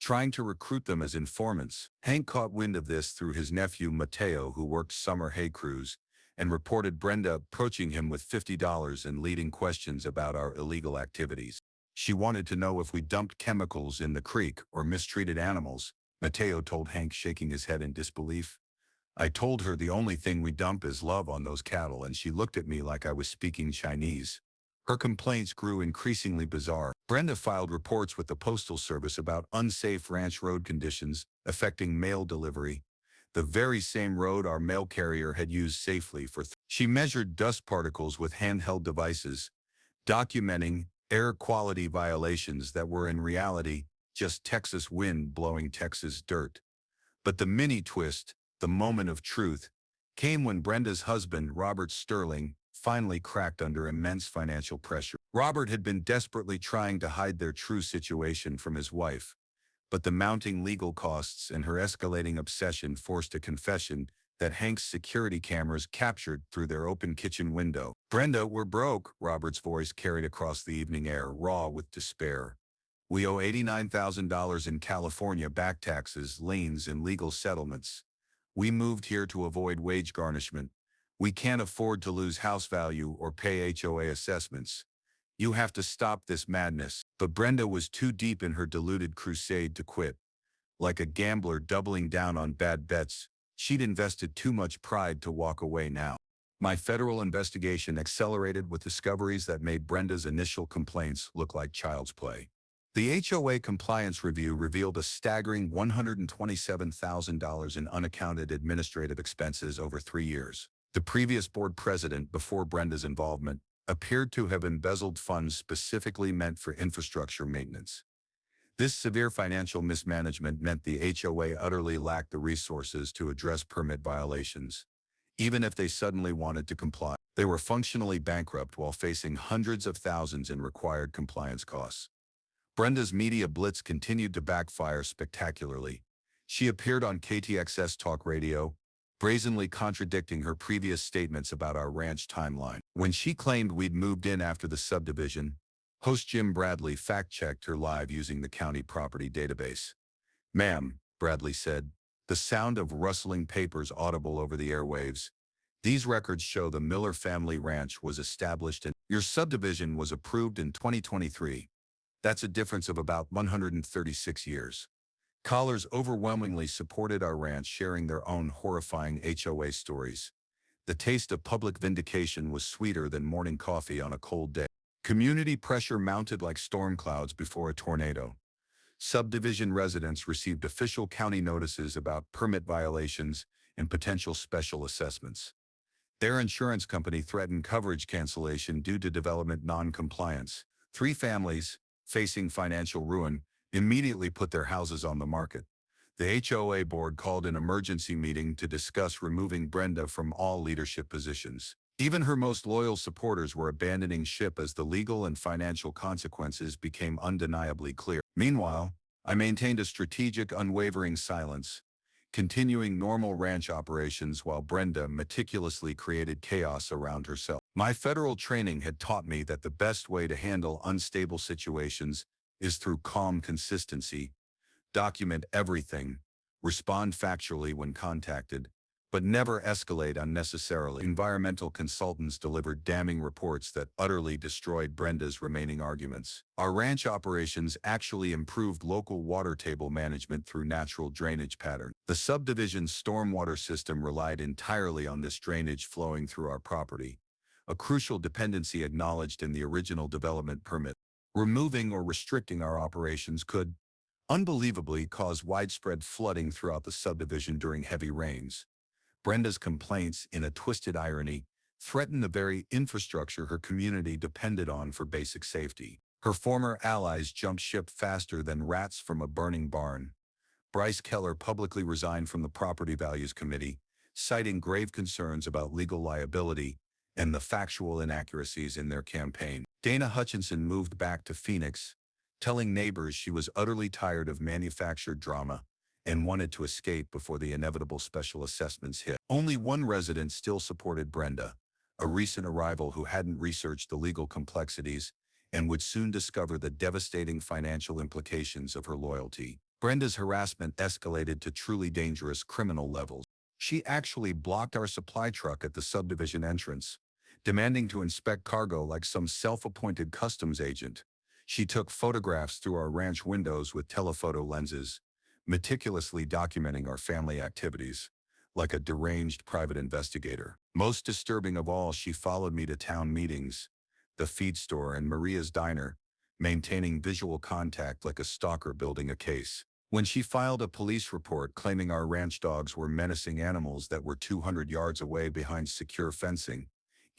trying to recruit them as informants. Hank caught wind of this through his nephew Mateo, who worked summer hay crews, and reported Brenda approaching him with $50 and leading questions about our illegal activities. She wanted to know if we dumped chemicals in the creek or mistreated animals, Mateo told Hank, shaking his head in disbelief. I told her the only thing we dump is love on those cattle, and she looked at me like I was speaking Chinese. Her complaints grew increasingly bizarre. Brenda filed reports with the Postal Service about unsafe ranch road conditions affecting mail delivery, the very same road our mail carrier had used safely for. She measured dust particles with handheld devices, documenting air quality violations that were in reality just Texas wind blowing Texas dirt. But the mini twist, the moment of truth, came when Brenda's husband, Robert Sterling, finally cracked under immense financial pressure. Robert had been desperately trying to hide their true situation from his wife, but the mounting legal costs and her escalating obsession forced a confession that Hank's security cameras captured through their open kitchen window. Brenda, we're broke, Robert's voice carried across the evening air, raw with despair. We owe $89,000 in California back taxes, liens, and legal settlements. We moved here to avoid wage garnishment. We can't afford to lose house value or pay HOA assessments. You have to stop this madness. But Brenda was too deep in her deluded crusade to quit. Like a gambler doubling down on bad bets, she'd invested too much pride to walk away now. My federal investigation accelerated with discoveries that made Brenda's initial complaints look like child's play. The HOA compliance review revealed a staggering $127,000 in unaccounted administrative expenses over 3 years. The previous board president, before Brenda's involvement, appeared to have embezzled funds specifically meant for infrastructure maintenance. This severe financial mismanagement meant the HOA utterly lacked the resources to address permit violations. Even if they suddenly wanted to comply, they were functionally bankrupt while facing hundreds of thousands in required compliance costs. Brenda's media blitz continued to backfire spectacularly. She appeared on KTXS Talk Radio, brazenly contradicting her previous statements about our ranch timeline. When she claimed we'd moved in after the subdivision, host Jim Bradley fact-checked her live using the county property database. "Ma'am," Bradley said, the sound of rustling papers audible over the airwaves, "these records show the Miller family ranch was established and your subdivision was approved in 2023. That's a difference of about 136 years." Callers overwhelmingly supported our ranch, sharing their own horrifying HOA stories. The taste of public vindication was sweeter than morning coffee on a cold day. Community pressure mounted like storm clouds before a tornado. Subdivision residents received official county notices about permit violations and potential special assessments. Their insurance company threatened coverage cancellation due to development non-compliance. 3 families, facing financial ruin, immediately put their houses on the market. The HOA board called an emergency meeting to discuss removing Brenda from all leadership positions. Even her most loyal supporters were abandoning ship as the legal and financial consequences became undeniably clear. Meanwhile, I maintained a strategic, unwavering silence, continuing normal ranch operations while Brenda meticulously created chaos around herself. My federal training had taught me that the best way to handle unstable situations is through calm consistency. Document everything, respond factually when contacted, but never escalate unnecessarily. Environmental consultants delivered damning reports that utterly destroyed Brenda's remaining arguments. Our ranch operations actually improved local water table management through natural drainage patterns. The subdivision's stormwater system relied entirely on this drainage flowing through our property, a crucial dependency acknowledged in the original development permit. Removing or restricting our operations could, unbelievably, cause widespread flooding throughout the subdivision during heavy rains. Brenda's complaints, in a twisted irony, threatened the very infrastructure her community depended on for basic safety. Her former allies jumped ship faster than rats from a burning barn. Bryce Keller publicly resigned from the Property Values Committee, citing grave concerns about legal liability and the factual inaccuracies in their campaign. Dana Hutchinson moved back to Phoenix, telling neighbors she was utterly tired of manufactured drama and wanted to escape before the inevitable special assessments hit. Only one resident still supported Brenda, a recent arrival who hadn't researched the legal complexities and would soon discover the devastating financial implications of her loyalty. Brenda's harassment escalated to truly dangerous criminal levels. She actually blocked our supply truck at the subdivision entrance, demanding to inspect cargo like some self-appointed customs agent. She took photographs through our ranch windows with telephoto lenses, meticulously documenting our family activities, like a deranged private investigator. Most disturbing of all, she followed me to town meetings, the feed store, and Maria's diner, maintaining visual contact like a stalker building a case. When she filed a police report claiming our ranch dogs were menacing animals that were 200 yards away behind secure fencing,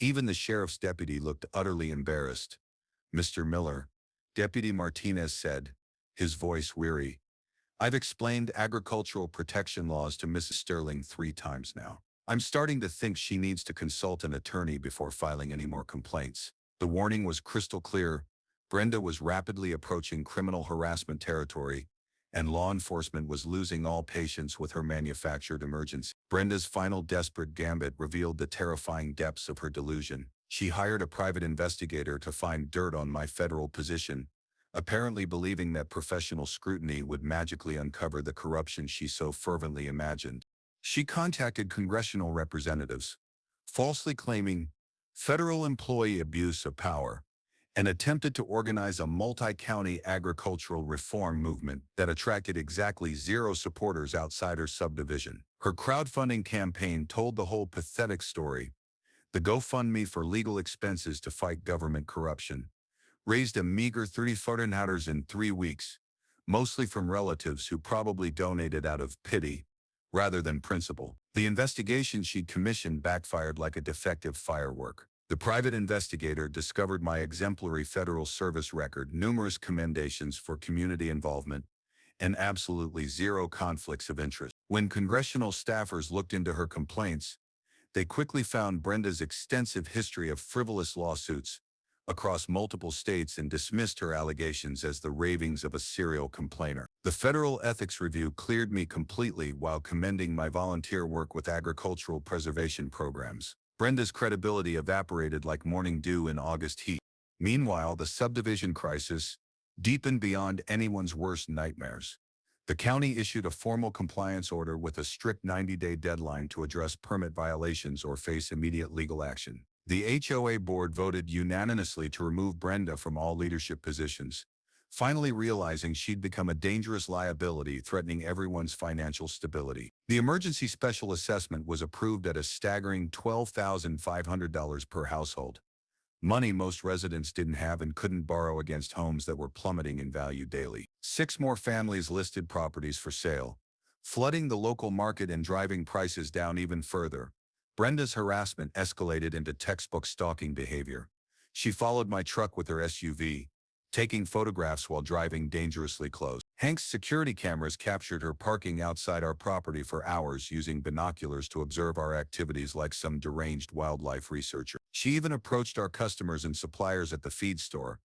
even the sheriff's deputy looked utterly embarrassed. "Mr. Miller," Deputy Martinez said, his voice weary, "I've explained agricultural protection laws to Mrs. Sterling 3 times now. I'm starting to think she needs to consult an attorney before filing any more complaints." The warning was crystal clear. Brenda was rapidly approaching criminal harassment territory, and law enforcement was losing all patience with her manufactured emergency. Brenda's final desperate gambit revealed the terrifying depths of her delusion. She hired a private investigator to find dirt on my federal position, apparently believing that professional scrutiny would magically uncover the corruption she so fervently imagined. She contacted congressional representatives, falsely claiming federal employee abuse of power, and attempted to organize a multi-county agricultural reform movement that attracted exactly 0 supporters outside her subdivision. Her crowdfunding campaign told the whole pathetic story. The GoFundMe for legal expenses to fight government corruption raised a meager $30,000 in 3 weeks, mostly from relatives who probably donated out of pity rather than principle. The investigation she'd commissioned backfired like a defective firework. The private investigator discovered my exemplary federal service record, numerous commendations for community involvement, and absolutely 0 conflicts of interest. When congressional staffers looked into her complaints, they quickly found Brenda's extensive history of frivolous lawsuits across multiple states and dismissed her allegations as the ravings of a serial complainer. The Federal Ethics Review cleared me completely while commending my volunteer work with agricultural preservation programs. Brenda's credibility evaporated like morning dew in August heat. Meanwhile, the subdivision crisis deepened beyond anyone's worst nightmares. The county issued a formal compliance order with a strict 90-day deadline to address permit violations or face immediate legal action. The HOA board voted unanimously to remove Brenda from all leadership positions, finally realizing she'd become a dangerous liability threatening everyone's financial stability. The emergency special assessment was approved at a staggering $12,500 per household, money most residents didn't have and couldn't borrow against homes that were plummeting in value daily. 6 more families listed properties for sale, flooding the local market and driving prices down even further. Brenda's harassment escalated into textbook stalking behavior. She followed my truck with her SUV, taking photographs while driving dangerously close. Hank's security cameras captured her parking outside our property for hours using binoculars to observe our activities like some deranged wildlife researcher. She even approached our customers and suppliers at the feed store,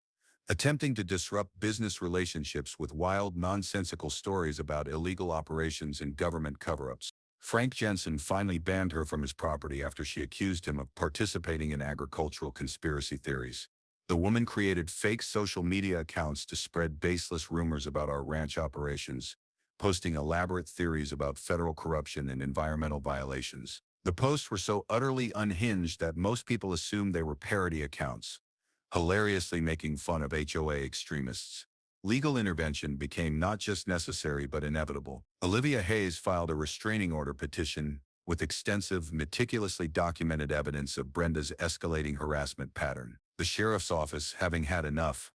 attempting to disrupt business relationships with wild, nonsensical stories about illegal operations and government cover-ups. Frank Jensen finally banned her from his property after she accused him of participating in agricultural conspiracy theories. The woman created fake social media accounts to spread baseless rumors about our ranch operations, posting elaborate theories about federal corruption and environmental violations. The posts were so utterly unhinged that most people assumed they were parody accounts, hilariously making fun of HOA extremists. Legal intervention became not just necessary but inevitable. Olivia Hayes filed a restraining order petition with extensive, meticulously documented evidence of Brenda's escalating harassment pattern. The sheriff's office, having had enough,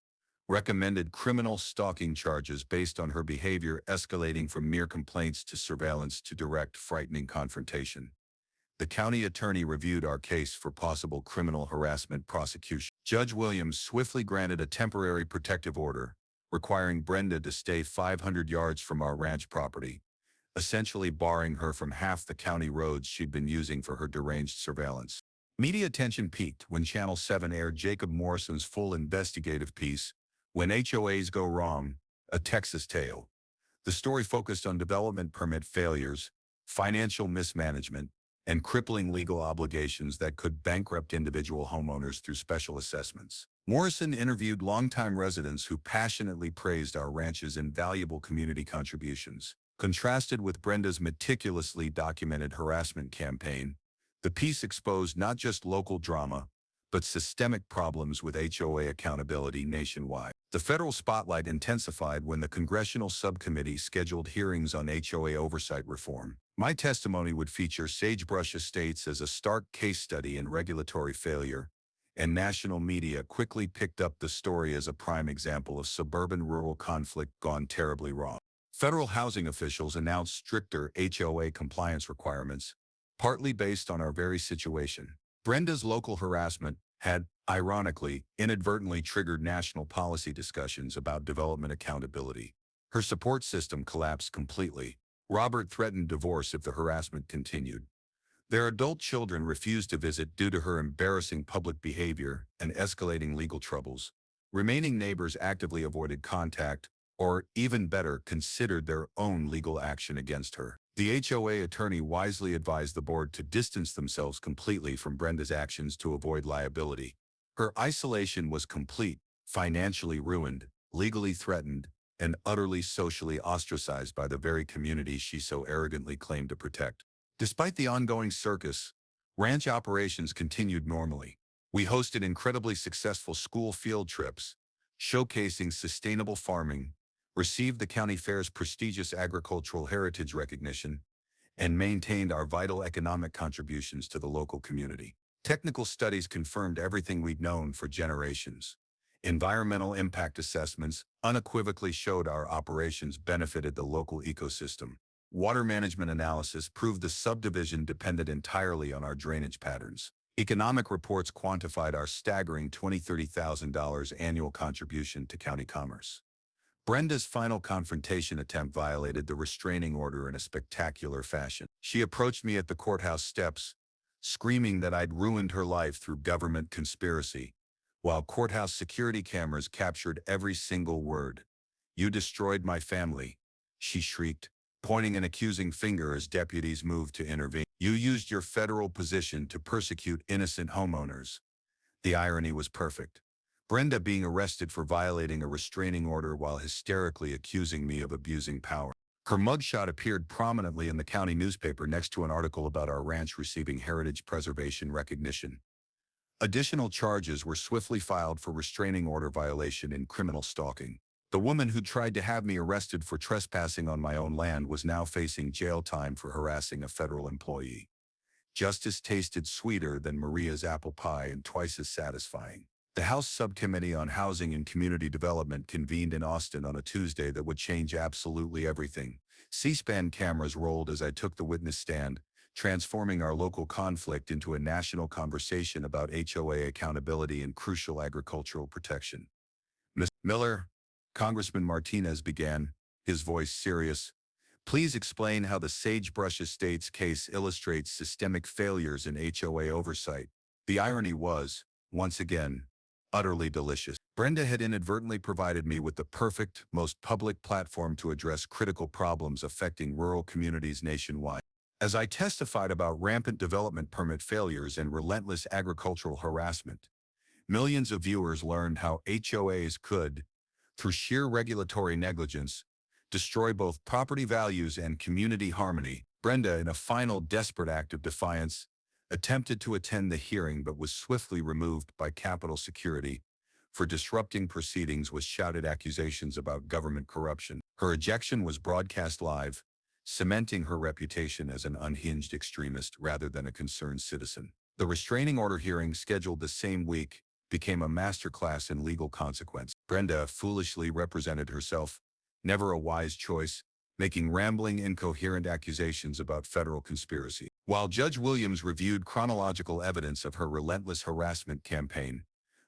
recommended criminal stalking charges based on her behavior escalating from mere complaints to surveillance to direct, frightening confrontation. The county attorney reviewed our case for possible criminal harassment prosecution. Judge Williams swiftly granted a temporary protective order, requiring Brenda to stay 500 yards from our ranch property, essentially barring her from half the county roads she'd been using for her deranged surveillance. Media attention peaked when Channel 7 aired Jacob Morrison's full investigative piece, When HOAs Go Wrong, A Texas Tale. The story focused on development permit failures, financial mismanagement, and crippling legal obligations that could bankrupt individual homeowners through special assessments. Morrison interviewed longtime residents who passionately praised our ranch's invaluable community contributions. Contrasted with Brenda's meticulously documented harassment campaign, the piece exposed not just local drama, but systemic problems with HOA accountability nationwide. The federal spotlight intensified when the congressional subcommittee scheduled hearings on HOA oversight reform. My testimony would feature Sagebrush Estates as a stark case study in regulatory failure, and national media quickly picked up the story as a prime example of suburban-rural conflict gone terribly wrong. Federal housing officials announced stricter HOA compliance requirements, partly based on our very situation. Brenda's local harassment had, ironically, inadvertently triggered national policy discussions about development accountability. Her support system collapsed completely. Robert threatened divorce if the harassment continued. Their adult children refused to visit due to her embarrassing public behavior and escalating legal troubles. Remaining neighbors actively avoided contact, or, even better, considered their own legal action against her. The HOA attorney wisely advised the board to distance themselves completely from Brenda's actions to avoid liability. Her isolation was complete, financially ruined, legally threatened, and utterly socially ostracized by the very community she so arrogantly claimed to protect. Despite the ongoing circus, ranch operations continued normally. We hosted incredibly successful school field trips, showcasing sustainable farming, received the county fair's prestigious agricultural heritage recognition, and maintained our vital economic contributions to the local community. Technical studies confirmed everything we'd known for generations. Environmental impact assessments unequivocally showed our operations benefited the local ecosystem. Water management analysis proved the subdivision depended entirely on our drainage patterns. Economic reports quantified our staggering $20,000–$30,000 annual contribution to county commerce. Brenda's final confrontation attempt violated the restraining order in a spectacular fashion. She approached me at the courthouse steps, screaming that I'd ruined her life through government conspiracy, while courthouse security cameras captured every single word. "You destroyed my family," she shrieked, pointing an accusing finger as deputies moved to intervene. "You used your federal position to persecute innocent homeowners." The irony was perfect. Brenda being arrested for violating a restraining order while hysterically accusing me of abusing power. Her mugshot appeared prominently in the county newspaper next to an article about our ranch receiving heritage preservation recognition. Additional charges were swiftly filed for restraining order violation and criminal stalking. The woman who tried to have me arrested for trespassing on my own land was now facing jail time for harassing a federal employee. Justice tasted sweeter than Maria's apple pie and twice as satisfying. The House Subcommittee on Housing and Community Development convened in Austin on a Tuesday that would change absolutely everything. C-SPAN cameras rolled as I took the witness stand, transforming our local conflict into a national conversation about HOA accountability and crucial agricultural protection. "Ms. Miller," Congressman Martinez began, his voice serious, "please explain how the Sagebrush Estates case illustrates systemic failures in HOA oversight." The irony was, once again, utterly delicious. Brenda had inadvertently provided me with the perfect, most public platform to address critical problems affecting rural communities nationwide. As I testified about rampant development permit failures and relentless agricultural harassment, millions of viewers learned how HOAs could, through sheer regulatory negligence, destroy both property values and community harmony. Brenda, in a final desperate act of defiance, attempted to attend the hearing but was swiftly removed by Capitol Security for disrupting proceedings with shouted accusations about government corruption. Her ejection was broadcast live, cementing her reputation as an unhinged extremist rather than a concerned citizen. The restraining order hearing, scheduled the same week, became a masterclass in legal consequence. Brenda foolishly represented herself, never a wise choice, making rambling, incoherent accusations about federal conspiracy. While Judge Williams reviewed chronological evidence of her relentless harassment campaign,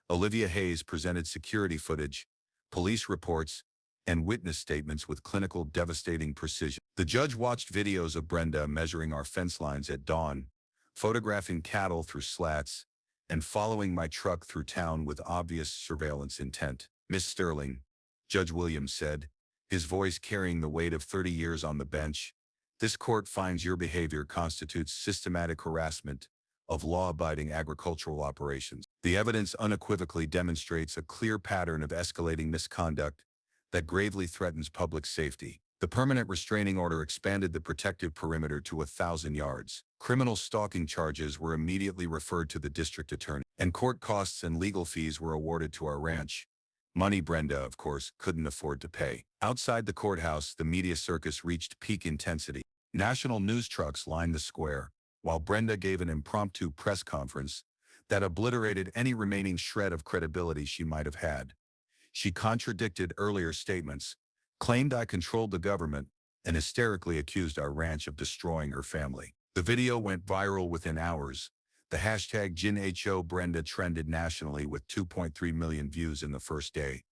Olivia Hayes presented security footage, police reports, and witness statements with clinical, devastating precision. The judge watched videos of Brenda measuring our fence lines at dawn, photographing cattle through slats, and following my truck through town with obvious surveillance intent. "Miss Sterling," Judge Williams said, his voice carrying the weight of 30 years on the bench, "this court finds your behavior constitutes systematic harassment of law-abiding agricultural operations. The evidence unequivocally demonstrates a clear pattern of escalating misconduct that gravely threatens public safety." The permanent restraining order expanded the protective perimeter to 1,000 yards. Criminal stalking charges were immediately referred to the district attorney, and court costs and legal fees were awarded to our ranch. Money Brenda, of course, couldn't afford to pay. Outside the courthouse, the media circus reached peak intensity. National news trucks lined the square, while Brenda gave an impromptu press conference that obliterated any remaining shred of credibility she might have had. She contradicted earlier statements, claimed I controlled the government, and hysterically accused our ranch of destroying her family. The video went viral within hours. The hashtag #JinHO trended nationally with 2.3 million views in the first day,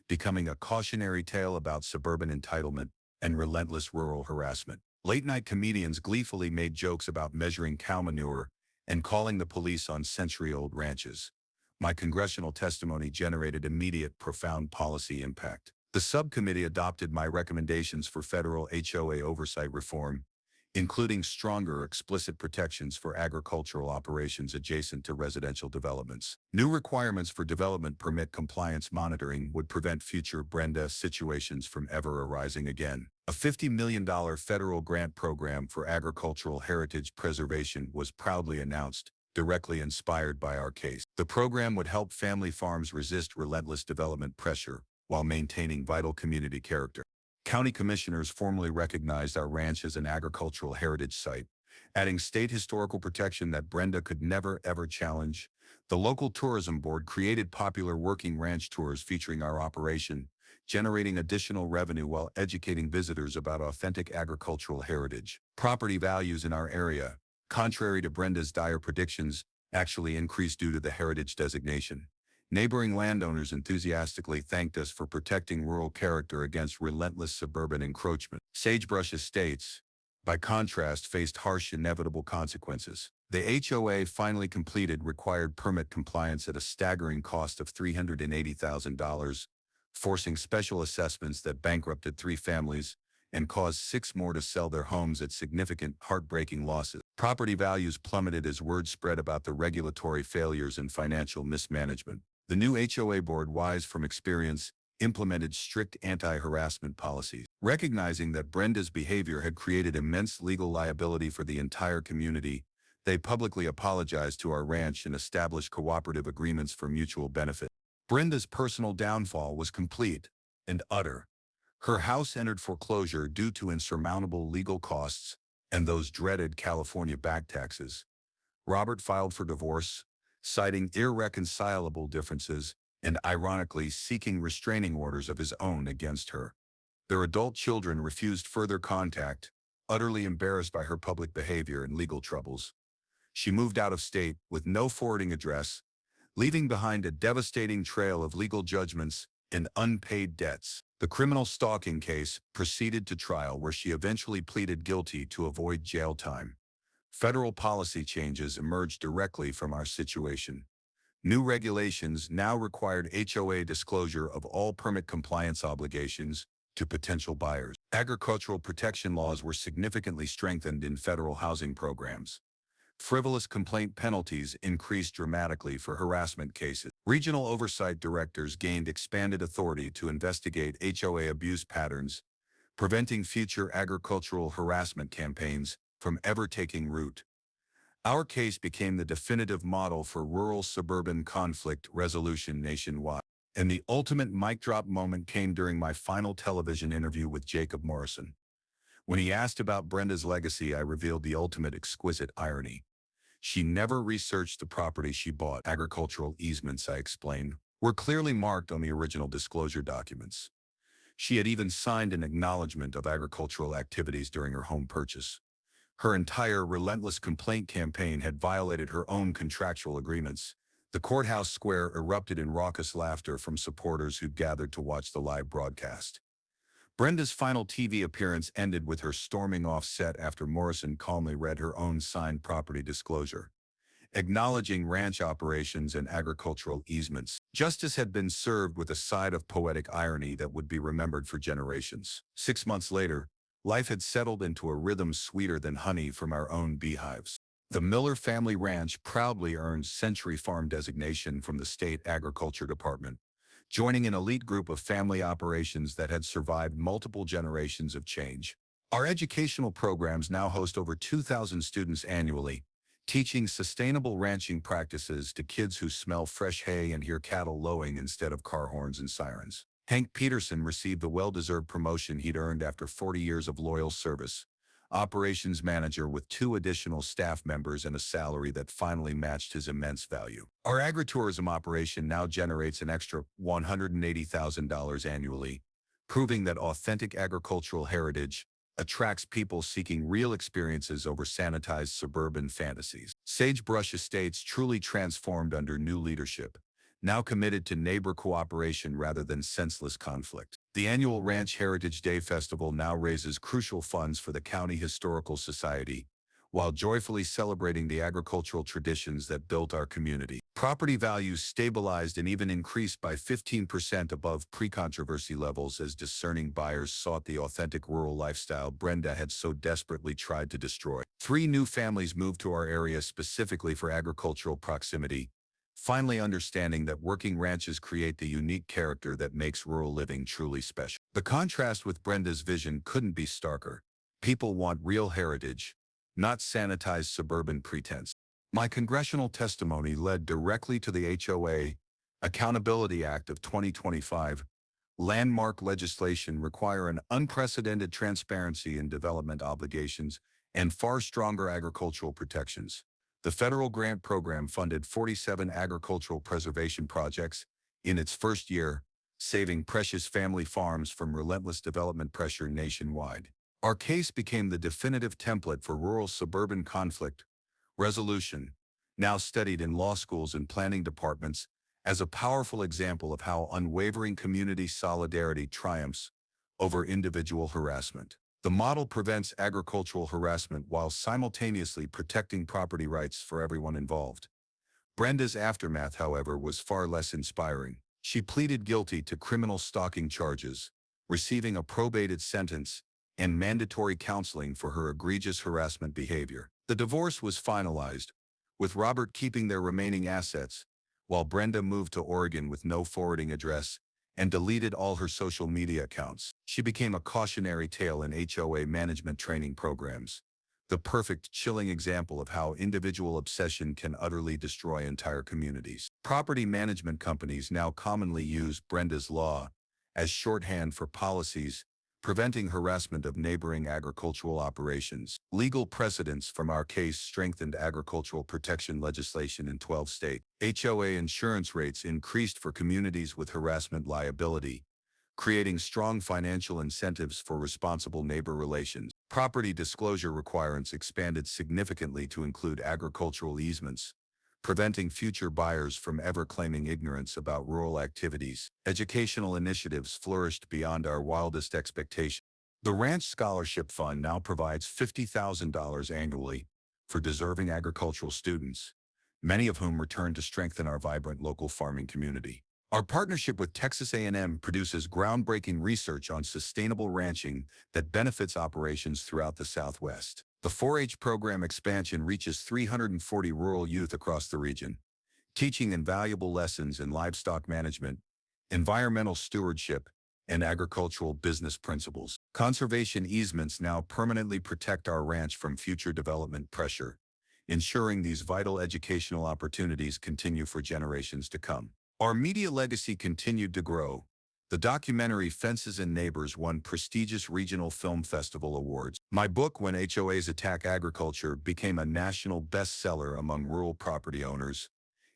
becoming a cautionary tale about suburban entitlement and relentless rural harassment. Late-night comedians gleefully made jokes about measuring cow manure and calling the police on century-old ranches. My congressional testimony generated immediate, profound policy impact. The subcommittee adopted my recommendations for federal HOA oversight reform, including stronger explicit protections for agricultural operations adjacent to residential developments. New requirements for development permit compliance monitoring would prevent future Brenda situations from ever arising again. A $50 million federal grant program for agricultural heritage preservation was proudly announced, directly inspired by our case. The program would help family farms resist relentless development pressure while maintaining vital community character. County commissioners formally recognized our ranch as an agricultural heritage site, adding state historical protection that Brenda could never ever challenge. The local tourism board created popular working ranch tours featuring our operation, generating additional revenue while educating visitors about authentic agricultural heritage. Property values in our area, contrary to Brenda's dire predictions, actually increased due to the heritage designation. Neighboring landowners enthusiastically thanked us for protecting rural character against relentless suburban encroachment. Sagebrush Estates, by contrast, faced harsh inevitable consequences. The HOA finally completed required permit compliance at a staggering cost of $380,000, forcing special assessments that bankrupted 3 families and caused 6 more to sell their homes at significant, heartbreaking losses. Property values plummeted as word spread about the regulatory failures and financial mismanagement. The new HOA board, wise from experience, implemented strict anti-harassment policies. Recognizing that Brenda's behavior had created immense legal liability for the entire community, they publicly apologized to our ranch and established cooperative agreements for mutual benefit. Brenda's personal downfall was complete and utter. Her house entered foreclosure due to insurmountable legal costs and those dreaded California back taxes. Robert filed for divorce, citing irreconcilable differences and ironically seeking restraining orders of his own against her. Their adult children refused further contact, utterly embarrassed by her public behavior and legal troubles. She moved out of state with no forwarding address, leaving behind a devastating trail of legal judgments and unpaid debts. The criminal stalking case proceeded to trial, where she eventually pleaded guilty to avoid jail time. Federal policy changes emerged directly from our situation. New regulations now required HOA disclosure of all permit compliance obligations to potential buyers. Agricultural protection laws were significantly strengthened in federal housing programs. Frivolous complaint penalties increased dramatically for harassment cases. Regional oversight directors gained expanded authority to investigate HOA abuse patterns, preventing future agricultural harassment campaigns from ever taking root. Our case became the definitive model for rural-suburban conflict resolution nationwide. And the ultimate mic drop moment came during my final television interview with Jacob Morrison. When he asked about Brenda's legacy, I revealed the ultimate exquisite irony. She never researched the property she bought. Agricultural easements, I explained, were clearly marked on the original disclosure documents. She had even signed an acknowledgement of agricultural activities during her home purchase. Her entire relentless complaint campaign had violated her own contractual agreements. The courthouse square erupted in raucous laughter from supporters who'd gathered to watch the live broadcast. Brenda's final TV appearance ended with her storming off set after Morrison calmly read her own signed property disclosure, acknowledging ranch operations and agricultural easements. Justice had been served with a side of poetic irony that would be remembered for generations. 6 months later, life had settled into a rhythm sweeter than honey from our own beehives. The Miller family ranch proudly earned Century Farm designation from the state agriculture department, joining an elite group of family operations that had survived multiple generations of change. Our educational programs now host over 2,000 students annually, teaching sustainable ranching practices to kids who smell fresh hay and hear cattle lowing instead of car horns and sirens. Hank Peterson received the well-deserved promotion he'd earned after 40 years of loyal service, operations manager with 2 additional staff members and a salary that finally matched his immense value. Our agritourism operation now generates an extra $180,000 annually, proving that authentic agricultural heritage attracts people seeking real experiences over sanitized suburban fantasies. Sagebrush Estates truly transformed under new leadership, now committed to neighbor cooperation rather than senseless conflict. The annual Ranch Heritage Day Festival now raises crucial funds for the County Historical Society, while joyfully celebrating the agricultural traditions that built our community. Property values stabilized and even increased by 15% above pre-controversy levels as discerning buyers sought the authentic rural lifestyle Brenda had so desperately tried to destroy. 3 new families moved to our area specifically for agricultural proximity, finally understanding that working ranches create the unique character that makes rural living truly special. The contrast with Brenda's vision couldn't be starker. People want real heritage, not sanitized suburban pretense. My congressional testimony led directly to the HOA Accountability Act of 2025, landmark legislation require an unprecedented transparency in development obligations and far stronger agricultural protections. The federal grant program funded 47 agricultural preservation projects in its first year, saving precious family farms from relentless development pressure nationwide. Our case became the definitive template for rural-suburban conflict resolution, now studied in law schools and planning departments, as a powerful example of how unwavering community solidarity triumphs over individual harassment. The model prevents agricultural harassment while simultaneously protecting property rights for everyone involved. Brenda's aftermath, however, was far less inspiring. She pleaded guilty to criminal stalking charges, receiving a probated sentence and mandatory counseling for her egregious harassment behavior. The divorce was finalized, with Robert keeping their remaining assets, while Brenda moved to Oregon with no forwarding address and deleted all her social media accounts. She became a cautionary tale in HOA management training programs, the perfect chilling example of how individual obsession can utterly destroy entire communities. Property management companies now commonly use Brenda's Law as shorthand for policies preventing harassment of neighboring agricultural operations. Legal precedents from our case strengthened agricultural protection legislation in 12 states. HOA insurance rates increased for communities with harassment liability, creating strong financial incentives for responsible neighbor relations. Property disclosure requirements expanded significantly to include agricultural easements, preventing future buyers from ever claiming ignorance about rural activities. Educational initiatives flourished beyond our wildest expectations. The Ranch Scholarship Fund now provides $50,000 annually for deserving agricultural students, many of whom return to strengthen our vibrant local farming community. Our partnership with Texas A&M produces groundbreaking research on sustainable ranching that benefits operations throughout the Southwest. The 4-H program expansion reaches 340 rural youth across the region, teaching invaluable lessons in livestock management, environmental stewardship, and agricultural business principles. Conservation easements now permanently protect our ranch from future development pressure, ensuring these vital educational opportunities continue for generations to come. Our media legacy continued to grow. The documentary Fences and Neighbors won prestigious regional film festival awards. My book, When HOAs Attack Agriculture, became a national bestseller among rural property owners,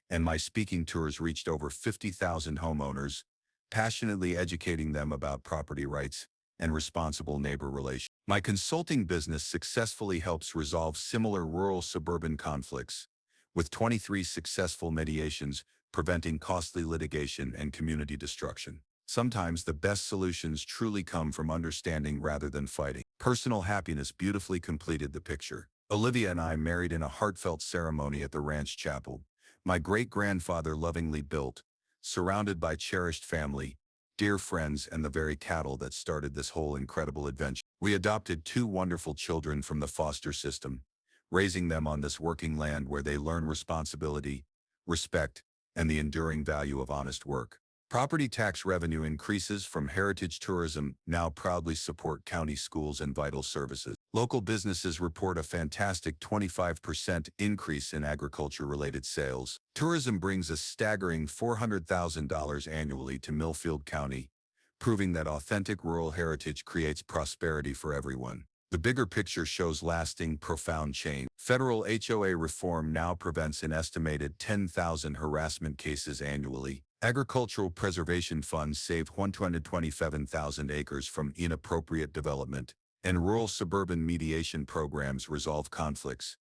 and my speaking tours reached over 50,000 homeowners, passionately educating them about property rights and responsible neighbor relations. My consulting business successfully helps resolve similar rural-suburban conflicts, with 23 successful mediations preventing costly litigation and community destruction. Sometimes the best solutions truly come from understanding rather than fighting. Personal happiness beautifully completed the picture. Olivia and I married in a heartfelt ceremony at the ranch chapel, my great-grandfather lovingly built, surrounded by cherished family, dear friends, and the very cattle that started this whole incredible adventure. We adopted 2 wonderful children from the foster system, raising them on this working land where they learn responsibility, respect, and the enduring value of honest work. Property tax revenue increases from heritage tourism now proudly support county schools and vital services. Local businesses report a fantastic 25% increase in agriculture-related sales. Tourism brings a staggering $400,000 annually to Millfield County, proving that authentic rural heritage creates prosperity for everyone. The bigger picture shows lasting, profound change. Federal HOA reform now prevents an estimated 10,000 harassment cases annually. Agricultural preservation funds save 127,000 acres from inappropriate development, and rural-suburban mediation programs resolve conflicts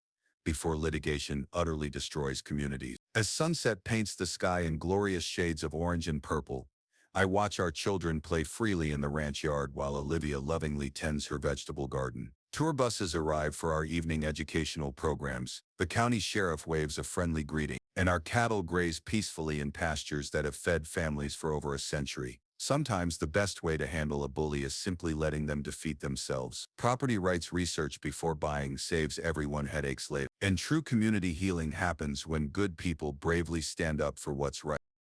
before litigation utterly destroys communities. As sunset paints the sky in glorious shades of orange and purple, I watch our children play freely in the ranch yard while Olivia lovingly tends her vegetable garden. Tour buses arrive for our evening educational programs, the county sheriff waves a friendly greeting, and our cattle graze peacefully in pastures that have fed families for over a century. Sometimes the best way to handle a bully is simply letting them defeat themselves. Property rights research before buying saves everyone headaches later. And true community healing happens when good people bravely stand up for what's right.